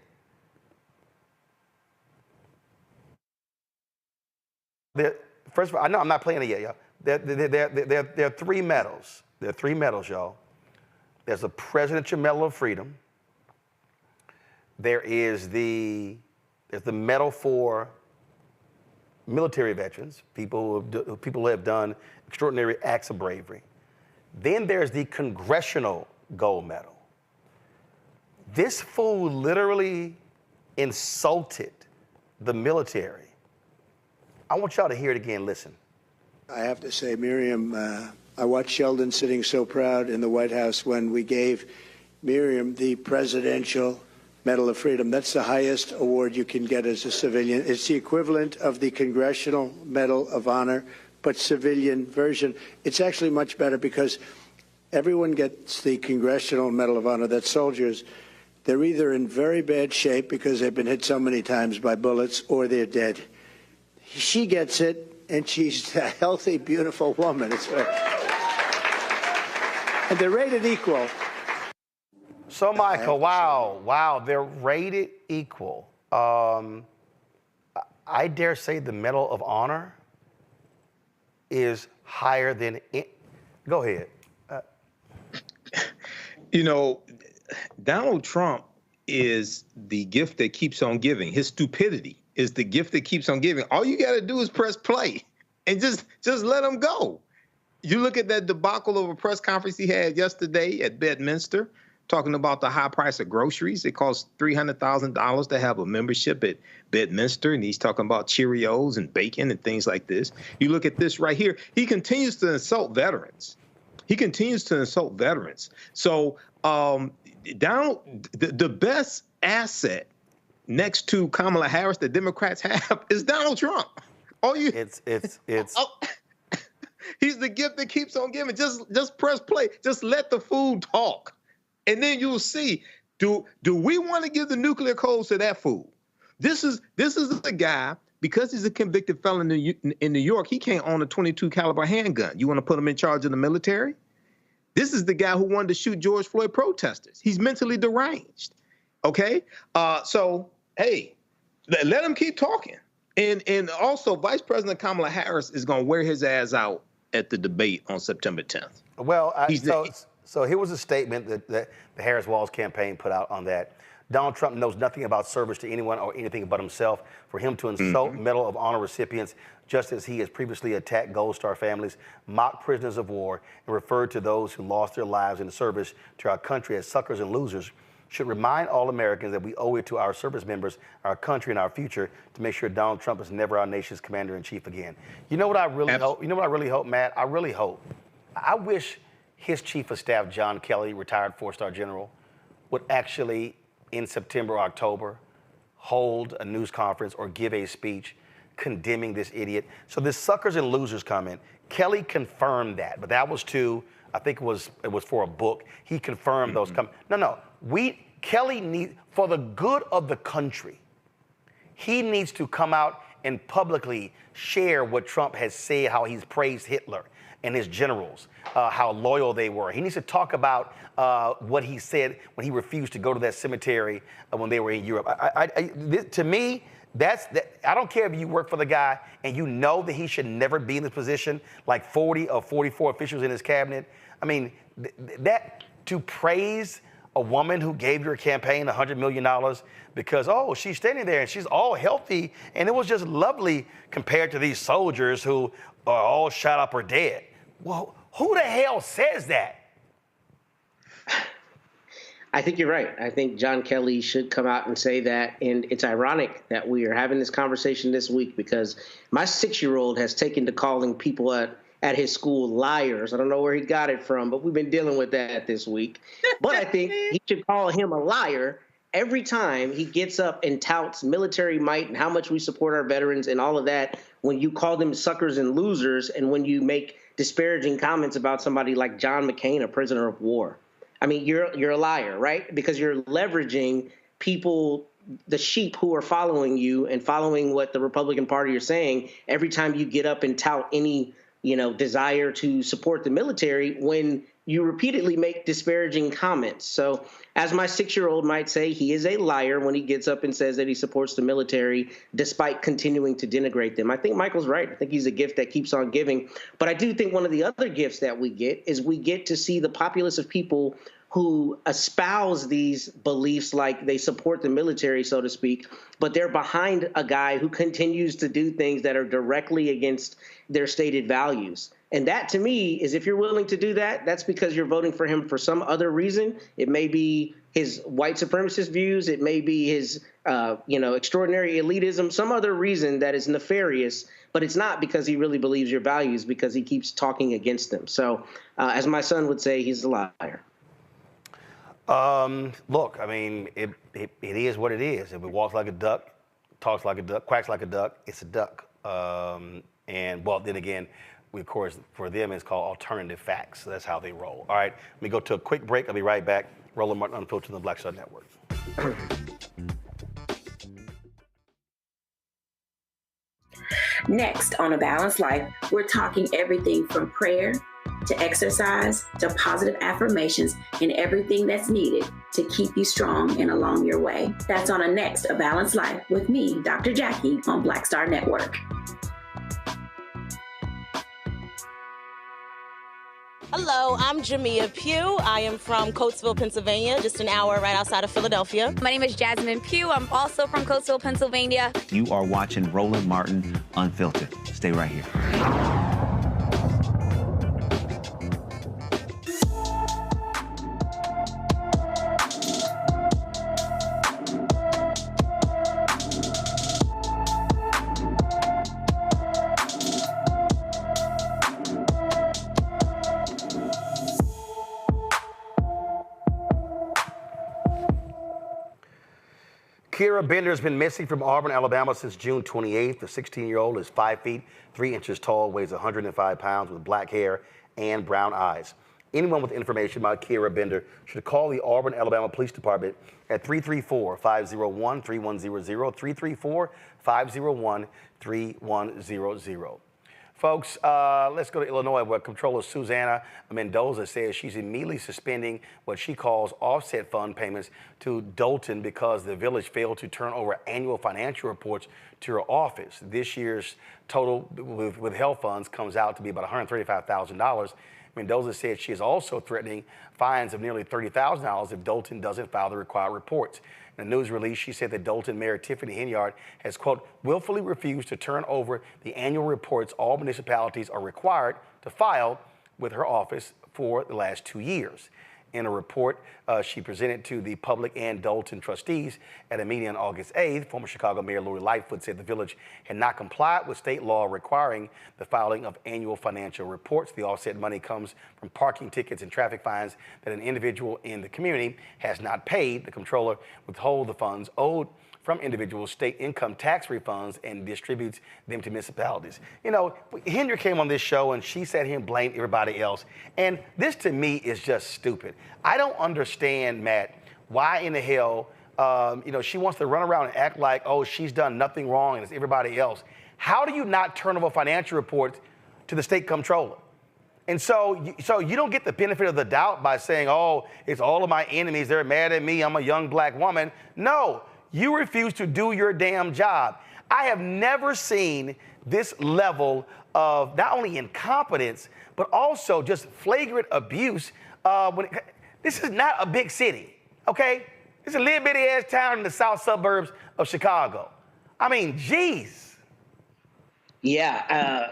First of all, I know I'm not playing it yet, y'all. There are three medals. There are three medals, y'all. There's the Presidential Medal of Freedom. There's the medal for military veterans, people who have done extraordinary acts of bravery. Then there's the Congressional Gold Medal. This fool literally insulted the military. I want y'all to hear it again. Listen. I have to say, Miriam, I watched Sheldon sitting so proud in the White House when we gave Miriam the Presidential Medal of Freedom. That's the highest award you can get as a civilian. It's the equivalent of the Congressional Medal of Honor, but civilian version. It's actually much better because everyone gets the Congressional Medal of Honor. That's soldiers. They're either in very bad shape because they've been hit so many times by bullets, or they're dead. She gets it, and she's a healthy, beautiful woman. It's right. And they're rated equal. So, Michael, wow, they're rated equal. I dare say the Medal of Honor is higher than it. Go ahead. You know, Donald Trump is the gift that keeps on giving. His stupidity is the gift that keeps on giving. All you got to do is press play and just let him go. You look at that debacle of a press conference he had yesterday at Bedminster, talking about the high price of groceries. It costs $300,000 to have a membership at Bedminster, and he's talking about Cheerios and bacon and things like this. You look at this right here. He continues to insult veterans. So Donald, the best asset next to Kamala Harris that Democrats have is Donald Trump. It's he's the gift that keeps on giving. Just press play. Just let the fool talk. And then you'll see, do we want to give the nuclear codes to that fool? This is the guy, because he's a convicted felon in New York, he can't own a .22 caliber handgun. You want to put him in charge of the military? This is the guy who wanted to shoot George Floyd protesters. He's mentally deranged. Okay? So, hey, let him keep talking. And also, Vice President Kamala Harris is going to wear his ass out at the debate on September 10th. Well, So here was a statement that the Harris-Walz campaign put out on that. Donald Trump knows nothing about service to anyone or anything but himself. For him to insult Medal of Honor recipients, just as he has previously attacked Gold Star families, mocked prisoners of war, and referred to those who lost their lives in service to our country as suckers and losers, should remind all Americans that we owe it to our service members, our country, and our future to make sure Donald Trump is never our nation's commander-in-chief again. You know what I really hope? You know what I really hope, Matt? I wish his chief of staff, John Kelly, retired four-star general, would actually, in September or October, hold a news conference or give a speech condemning this idiot. So this suckers and losers comment, Kelly confirmed that, but that was I think it was for a book. He confirmed those comments. Kelly needs, for the good of the country, he needs to come out and publicly share what Trump has said, how he's praised Hitler and his generals, how loyal they were. He needs to talk about what he said when he refused to go to that cemetery when they were in Europe. To me, I don't care if you work for the guy and you know that he should never be in this position, like 40 or 44 officials in his cabinet. I mean, to praise a woman who gave your campaign $100 million because, she's standing there and she's all healthy and it was just lovely compared to these soldiers who are all shot up or dead. Well, who the hell says that? I think you're right. I think John Kelly should come out and say that. And it's ironic that we are having this conversation this week because my 6-year-old has taken to calling people at his school liars. I don't know where he got it from, but we've been dealing with that this week. But I think he should call him a liar every time he gets up and touts military might and how much we support our veterans and all of that, when you call them suckers and losers and when you make disparaging comments about somebody like John McCain, a prisoner of war, I mean, you're a liar, right? Because you're leveraging people, the sheep who are following you and following what the Republican Party are saying every time you get up and tout any, desire to support the military when you repeatedly make disparaging comments. So as my 6-year-old might say, he is a liar when he gets up and says that he supports the military despite continuing to denigrate them. I think Michael's right. I think he's a gift that keeps on giving. But I do think one of the other gifts that we get is we get to see the populace of people who espouse these beliefs like they support the military, so to speak, but they're behind a guy who continues to do things that are directly against their stated values. And that, to me, is if you're willing to do that, that's because you're voting for him for some other reason. It may be his white supremacist views. It may be his, extraordinary elitism, some other reason that is nefarious. But it's not because he really believes your values, because he keeps talking against them. So as my son would say, he's a liar. Look, I mean, it is what it is. If it walks like a duck, talks like a duck, quacks like a duck, it's a duck. And, well, then again, of course, for them, it's called alternative facts. So that's how they roll. All right, let me go to a quick break. I'll be right back. Roland Martin Unfiltered on the Black Star Network. Next on A Balanced Life, we're talking everything from prayer to exercise to positive affirmations and everything that's needed to keep you strong and along your way. That's on a next A Balanced Life with me, Dr. Jackie, on Black Star Network. Hello, I'm Jamia Pugh. I am from Coatesville, Pennsylvania, just an hour right outside of Philadelphia. My name is Jasmine Pugh. I'm also from Coatesville, Pennsylvania. You are watching Roland Martin Unfiltered. Stay right here. Kira Bender has been missing from Auburn, Alabama since June 28th. The 16-year-old is 5 feet, 3 inches tall, weighs 105 pounds with black hair and brown eyes. Anyone with information about Kira Bender should call the Auburn, Alabama Police Department at 334-501-3100, 334-501-3100. Folks, let's go to Illinois, where Comptroller Susana Mendoza says she's immediately suspending what she calls offset fund payments to Dolton because the village failed to turn over annual financial reports to her office. This year's total with health funds comes out to be about $135,000. Mendoza said she is also threatening fines of nearly $30,000 if Dolton doesn't file the required reports. In a news release, she said that Dolton Mayor Tiffany Henyard has, quote, willfully refused to turn over the annual reports all municipalities are required to file with her office for the last 2 years. In a report she presented to the public and Dolton trustees at a meeting on August 8th, former Chicago Mayor Lori Lightfoot said the village had not complied with state law requiring the filing of annual financial reports. The offset money comes from parking tickets and traffic fines that an individual in the community has not paid. The comptroller withholds the funds owed from individuals' state income tax refunds and distributes them to municipalities. You know, Hendra came on this show and she sat here and blamed everybody else. And this to me is just stupid. I don't understand, Matt, why in the hell, she wants to run around and act like, oh, she's done nothing wrong and it's everybody else. How do you not turn over financial reports to the state comptroller? And so you don't get the benefit of the doubt by saying, oh, it's all of my enemies, they're mad at me, I'm a young black woman. No. You refuse to do your damn job. I have never seen this level of not only incompetence, but also just flagrant abuse. This is not a big city, okay? It's a little bitty ass town in the south suburbs of Chicago. I mean, geez. Yeah,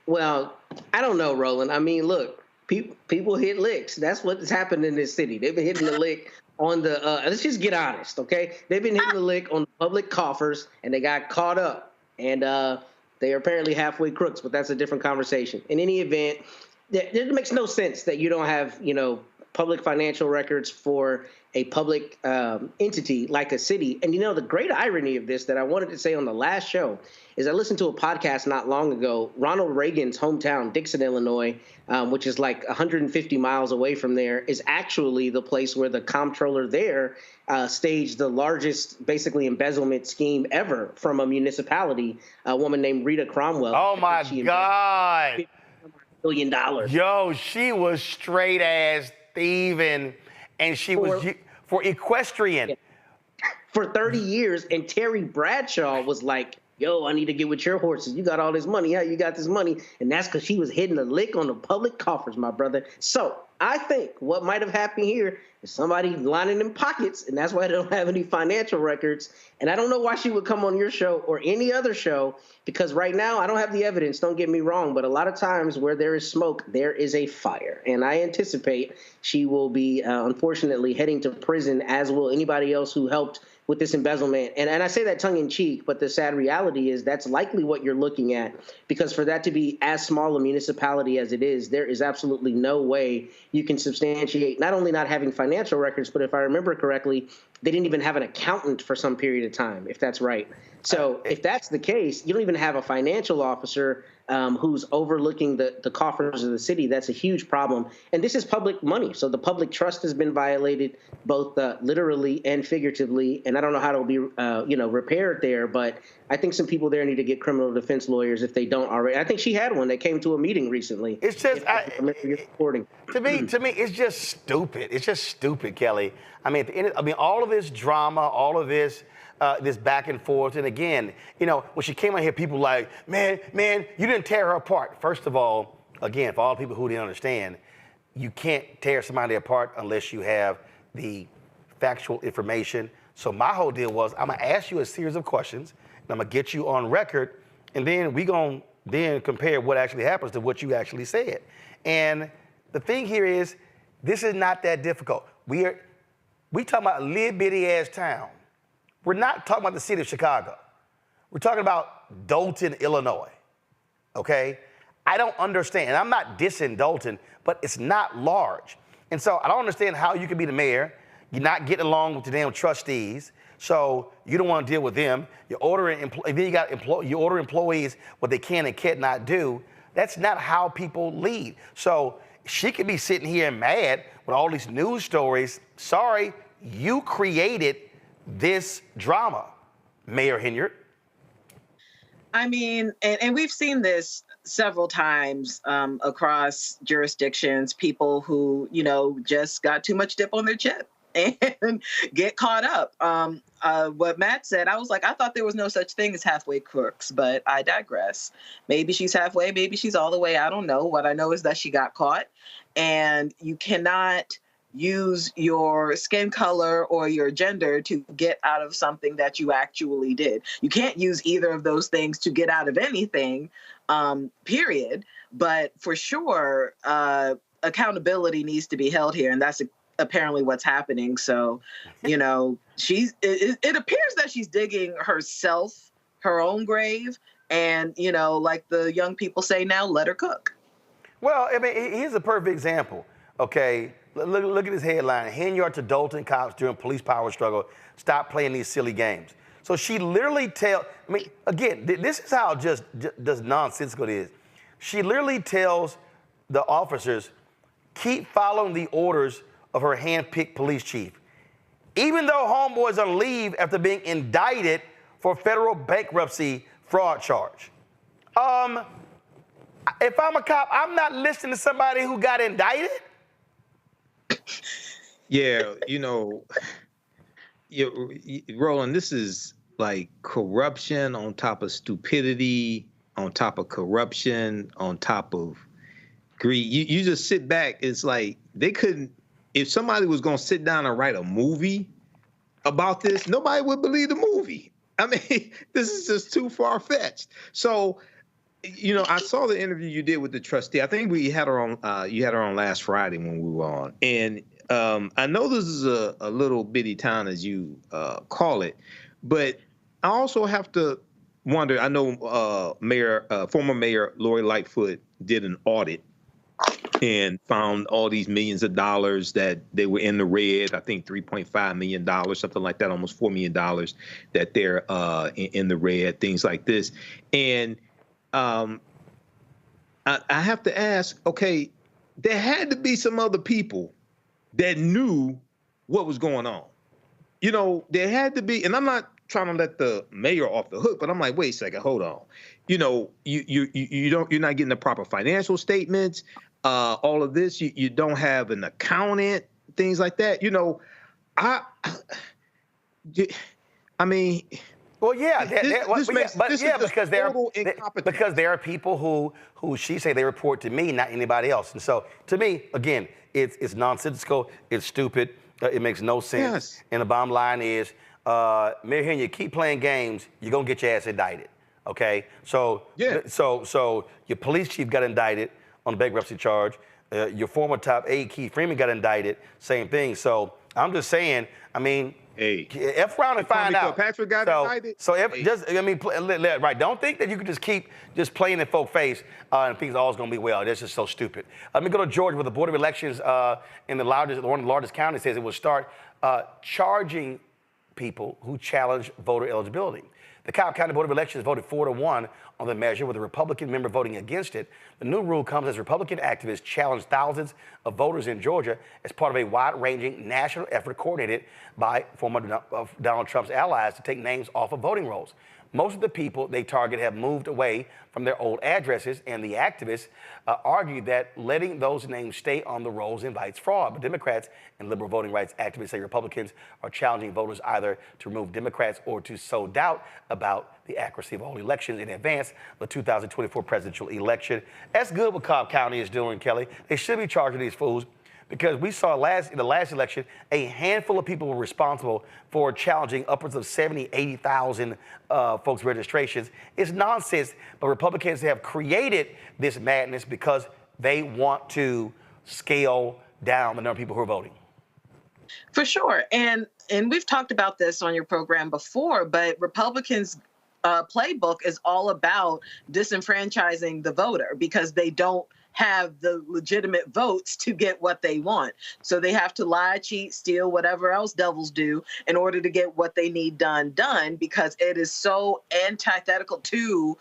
well, I don't know, Roland. I mean, look, people hit licks. That's what's happened in this city. They've been hitting the lick on the, let's just get honest, okay? They've been hitting the lick on the public coffers, and they got caught up. And they are apparently halfway crooks, but that's a different conversation. In any event, it makes no sense that you don't have, public financial records for a public entity like a city. And, the great irony of this that I wanted to say on the last show is I listened to a podcast not long ago. Ronald Reagan's hometown, Dixon, Illinois, which is like 150 miles away from there, is actually the place where the comptroller there staged the largest, basically, embezzlement scheme ever from a municipality, a woman named Rita Cromwell. Oh, my God. $1 billion. Yo, she was straight ass thieving, and she was for equestrian. For 30 years, and Terry Bradshaw was like, yo, I need to get with your horses. You got all this money. How you got this money? And that's because she was hitting a lick on the public coffers, my brother. So I think what might have happened here is somebody lining them pockets, and that's why they don't have any financial records. And I don't know why she would come on your show or any other show, because right now I don't have the evidence, don't get me wrong, but a lot of times where there is smoke, there is a fire. And I anticipate she will be, unfortunately, heading to prison, as will anybody else who helped with this embezzlement. And I say that tongue in cheek, but the sad reality is that's likely what you're looking at, because for that to be as small a municipality as it is, there is absolutely no way you can substantiate not only not having financial records, but if I remember correctly, they didn't even have an accountant for some period of time, if that's right. So if that's the case, you don't even have a financial officer who's overlooking the coffers of the city. That's a huge problem. And this is public money. So the public trust has been violated, both literally and figuratively. And I don't know how it'll be, repaired there. But I think some people there need to get criminal defense lawyers if they don't already. I think she had one that came to a meeting recently. It's just, to me, it's just stupid. It's just stupid, Kelly. I mean, at the end, all of this drama, all of this. This back and forth. And again, when she came out here, people like, man, you didn't tear her apart. First of all, again, for all the people who didn't understand, you can't tear somebody apart unless you have the factual information. So my whole deal was, I'm going to ask you a series of questions, and I'm going to get you on record, and then we're going to then compare what actually happens to what you actually said. And the thing here is, this is not that difficult. We talking about a little bitty ass town. We're not talking about the city of Chicago. We're talking about Dolton, Illinois, okay? I don't understand, and I'm not dissing Dolton, but it's not large. And so I don't understand how you can be the mayor, you're not getting along with the damn trustees, so you don't want to deal with them. You're ordering, and then you order employees what they can and can't not do. That's not how people lead. So she could be sitting here mad with all these news stories. Sorry, you created this drama, Mayor Henyard. I mean, and we've seen this several times across jurisdictions, people who, just got too much dip on their chip and get caught up. What Matt said, I was like, I thought there was no such thing as halfway crooks, but I digress. Maybe she's halfway, maybe she's all the way. I don't know. What I know is that she got caught, and you cannot use your skin color or your gender to get out of something that you actually did. You can't use either of those things to get out of anything, period. But for sure, accountability needs to be held here, and that's apparently what's happening. So, it appears that she's digging herself, her own grave, and, like the young people say now, let her cook. Well, I mean, here's a perfect example, okay? Look at this headline. Henyard to Dolton cops during police power struggle. Stop playing these silly games. So she literally again, this is how just nonsensical it is. She literally tells the officers, keep following the orders of her hand-picked police chief. Even though homeboy's on leave after being indicted for federal bankruptcy fraud charge. If I'm a cop, I'm not listening to somebody who got indicted. Yeah, Roland, this is like corruption on top of stupidity, on top of corruption, on top of greed. You just sit back. It's like they couldn't, if somebody was going to sit down and write a movie about this, nobody would believe the movie. I mean, this is just too far-fetched. So, I saw the interview you did with the trustee. I think we had her on. You had her on last Friday when we were on, and I know this is a little bitty town, as you call it, but I also have to wonder. I know former Mayor Lori Lightfoot did an audit and found all these millions of dollars that they were in the red. I think $3.5 million, something like that, almost $4 million that they're in the red, things like this. And I have to ask, okay, there had to be some other people that knew what was going on. You know, there had to be, and I'm not trying to let the mayor off the hook, but I'm like, wait a second, hold on. You know, you're not getting the proper financial statements. All of this, you don't have an accountant, things like that. You know, I mean. Well, yeah, because there are people who she say they report to me, not anybody else. And so, to me, again, it's nonsensical, it's stupid, it makes no sense. Yes. And the bottom line is, Mayor Henry, you keep playing games, you're gonna get your ass indicted. Okay, so so your police chief got indicted on the bankruptcy charge. Your former top aide, Keith Freeman, got indicted. Same thing. So I'm just saying. I mean, F around and find out. Patrick got indicted. So right. Don't think that you can just keep playing in folks' face and think it's always going to be well. This is so stupid. Let me go to Georgia, where the Board of Elections in one of the largest counties says it will start charging people who challenge voter eligibility. The Cobb County Board of Elections voted 4-1 on the measure, with a Republican member voting against it. The new rule comes as Republican activists challenge thousands of voters in Georgia as part of a wide-ranging national effort coordinated by former Donald Trump's allies to take names off of voting rolls. Most of the people they target have moved away from their old addresses, and the activists argue that letting those names stay on the rolls invites fraud. But Democrats and liberal voting rights activists say Republicans are challenging voters either to remove Democrats or to sow doubt about the accuracy of all elections in advance of the 2024 presidential election. That's good what Cobb County is doing, Kelly. They should be charging these fools, because we saw in the last election, a handful of people were responsible for challenging upwards of 70, 80,000 folks' registrations. It's nonsense, but Republicans have created this madness because they want to scale down the number of people who are voting. For sure. And we've talked about this on your program before, but Republicans' playbook is all about disenfranchising the voter because they don't have the legitimate votes to get what they want. So they have to lie, cheat, steal, whatever else devils do in order to get what they need done, because it is so antithetical to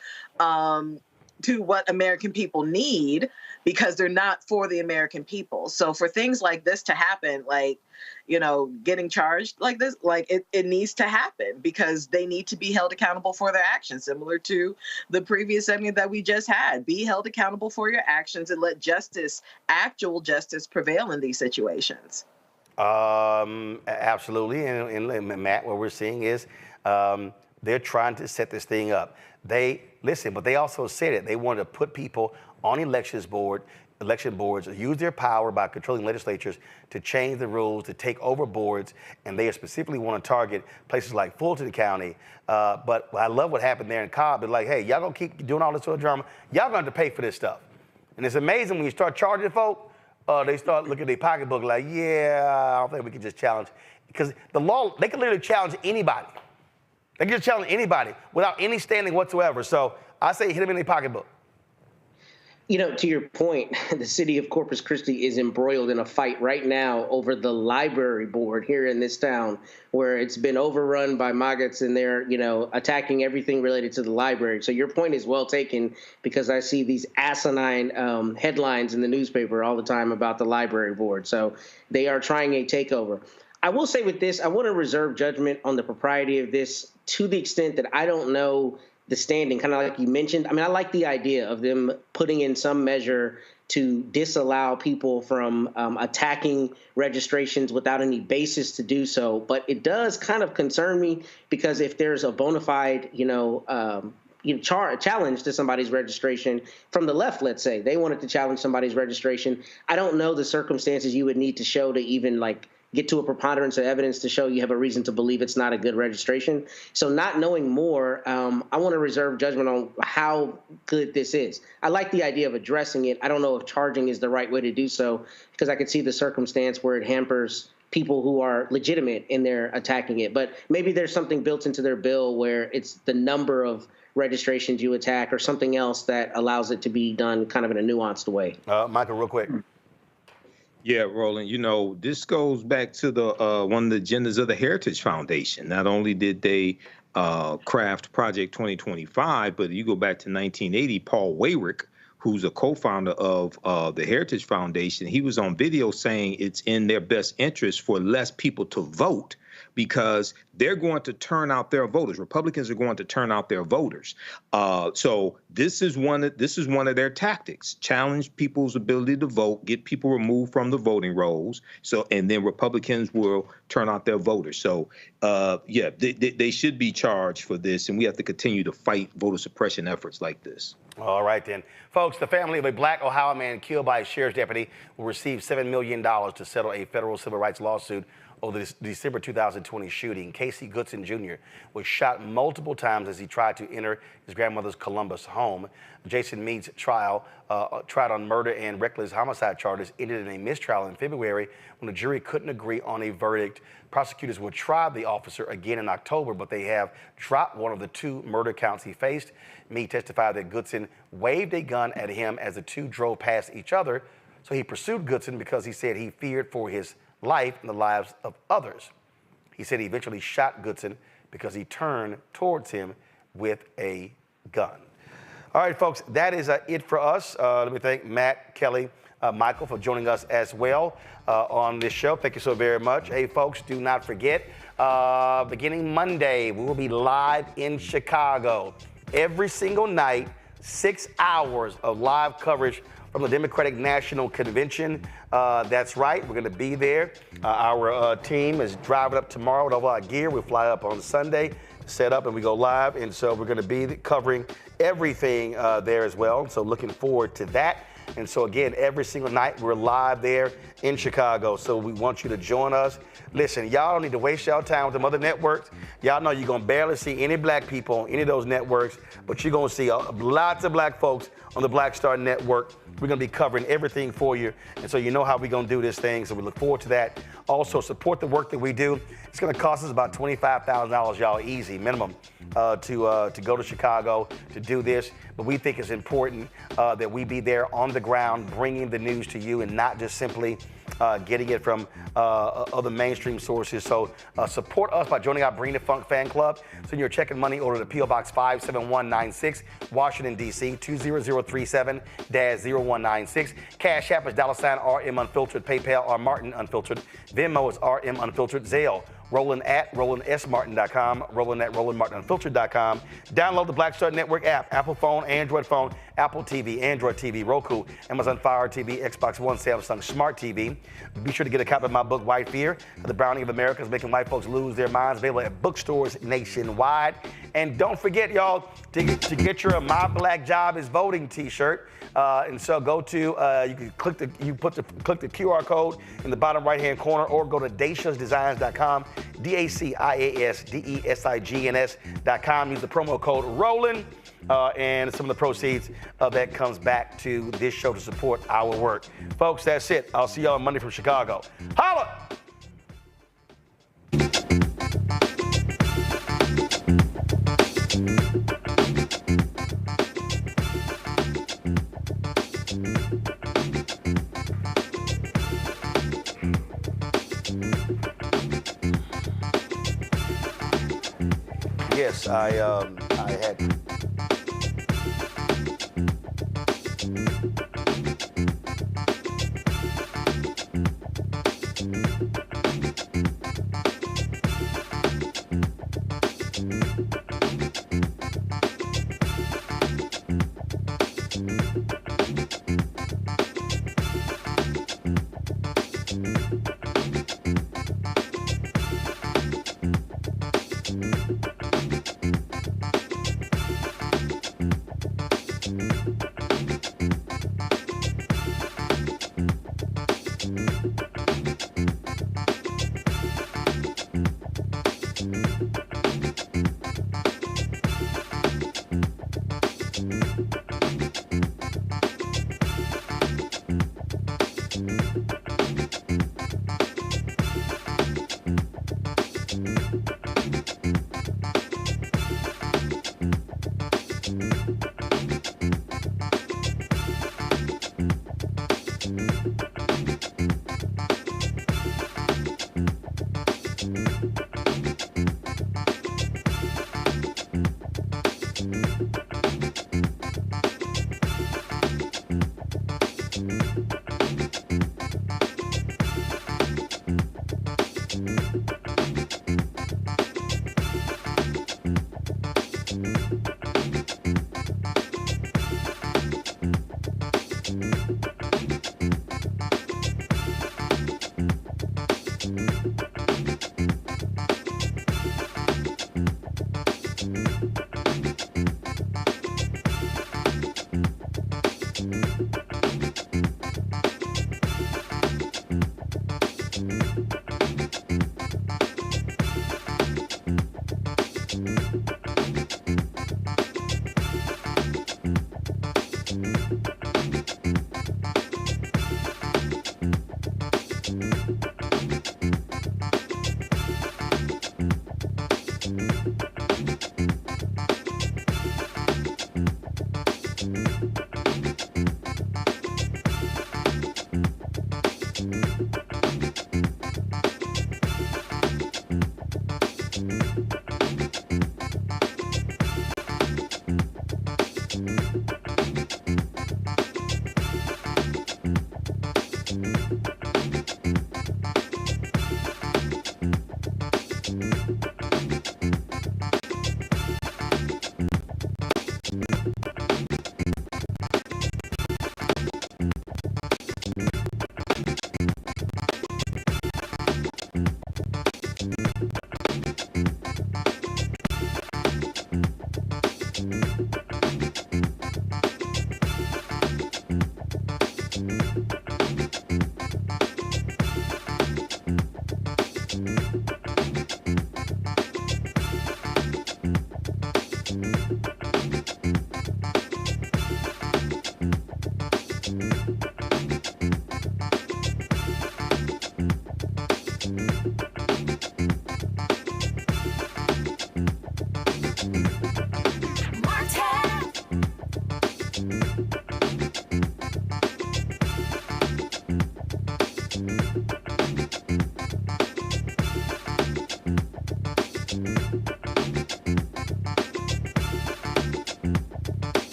what American people need, because they're not for the American people. So for things like this to happen, like, you know, getting charged like this, like it needs to happen because they need to be held accountable for their actions, similar to the previous segment that we just had. Be held accountable for your actions and let justice, actual justice, prevail in these situations. Absolutely. And Matt, what we're seeing is they're trying to set this thing up. But they also said it. They wanted to put people on election boards, use their power by controlling legislatures to change the rules, to take over boards, and they specifically want to target places like Fulton County. But I love what happened there in Cobb. It's like, hey, y'all gonna keep doing all this sort of drama. Y'all gonna have to pay for this stuff. And it's amazing when you start charging folk, they start looking at their pocketbook like, yeah, I don't think we can just challenge. Because the law, they can literally challenge anybody. They can just challenge anybody without any standing whatsoever. So I say hit them in their pocketbook. You know, to your point, the city of Corpus Christi is embroiled in a fight right now over the library board here in this town, where it's been overrun by maggots and they're, you know, attacking everything related to the library. So your point is well taken, because I see these asinine headlines in the newspaper all the time about the library board. So they are trying a takeover. I will say with this, I want to reserve judgment on the propriety of this to the extent that I don't know the standing, kind of like you mentioned. I mean, I like the idea of them putting in some measure to disallow people from attacking registrations without any basis to do so. But it does kind of concern me, because if there's a bona fide, challenge to somebody's registration from the left, let's say they wanted to challenge somebody's registration, I don't know the circumstances you would need to show to even get to a preponderance of evidence to show you have a reason to believe it's not a good registration. So not knowing more, I want to reserve judgment on how good this is. I like the idea of addressing it. I don't know if charging is the right way to do so, because I could see the circumstance where it hampers people who are legitimate in their attacking it. But maybe there's something built into their bill where it's the number of registrations you attack or something else that allows it to be done kind of in a nuanced way. Michael, real quick. Yeah, Roland, this goes back to the one of the agendas of the Heritage Foundation. Not only did they craft Project 2025, but you go back to 1980, Paul Wayrick, who's a co-founder of the Heritage Foundation, he was on video saying it's in their best interest for less people to vote because they're going to turn out their voters. Republicans are going to turn out their voters. So this is one of their tactics: challenge people's ability to vote, get people removed from the voting rolls. And then Republicans will turn out their voters. So they should be charged for this, and we have to continue to fight voter suppression efforts like this. All right, then. Folks, the family of a black Ohio man killed by a sheriff's deputy will receive $7 million to settle a federal civil rights lawsuit over the December 2020 shooting. Casey Goodson Jr. was shot multiple times as he tried to enter his grandmother's Columbus home. Jason Mead's trial, tried on murder and reckless homicide charges, ended in a mistrial in February when the jury couldn't agree on a verdict. Prosecutors will try the officer again in October, but they have dropped one of the 2 murder counts he faced. Mead testified that Goodson waved a gun at him as the 2 drove past each other. So he pursued Goodson because he said he feared for his life and the lives of others. He said he eventually shot Goodson because he turned towards him with a gun. All right, folks, that is it for us. Let me thank Matt, Kelly, Michael for joining us as well on this show. Thank you so very much. Hey, folks, do not forget, beginning Monday, we will be live in Chicago every single night, 6 hours of live coverage from the Democratic National Convention. That's right, we're gonna be there. Our team is driving up tomorrow with all our gear. We'll fly up on Sunday, set up, and we go live. And so we're gonna be covering everything there as well. So looking forward to that. And so again, every single night we're live there in Chicago. So we want you to join us. Listen, y'all don't need to waste y'all time with them other networks. Y'all know you're gonna barely see any black people on any of those networks, but you're gonna see lots of black folks on the Black Star Network. We're gonna be covering everything for you. And so you know how we're gonna do this thing. So we look forward to that. Also support the work that we do. It's gonna cost us about $25,000, y'all, easy, minimum, to go to Chicago to do this. But we think it's important that we be there on the ground, bringing the news to you and not just simply getting it from other mainstream sources. So support us by joining our Bring the Funk fan club. Send your check and money order to P.O. Box 57196, Washington, D.C. 20037-0196. Cash App is $RM Unfiltered. PayPal R Martin Unfiltered. Venmo is RM Unfiltered. Zelle, Roland at RolandSMartin.com, Roland at RolandMartinUnfiltered.com. Download the Black Star Network app, Apple phone, Android phone, Apple TV, Android TV, Roku, Amazon Fire TV, Xbox One, Samsung Smart TV. Be sure to get a copy of my book, White Fear, The Browning of America is Making White Folks Lose Their Minds, available at bookstores nationwide. And don't forget, y'all, to get your My Black Job is Voting t-shirt. And so go to, you can click the QR code in the bottom right-hand corner, or go to daciasdesigns.com, DACIASDESIGNS.com. Use the promo code ROLAND, and some of the proceeds of that comes back to this show to support our work. Folks, that's it. I'll see y'all on Monday from Chicago. Holla! Yes, I had.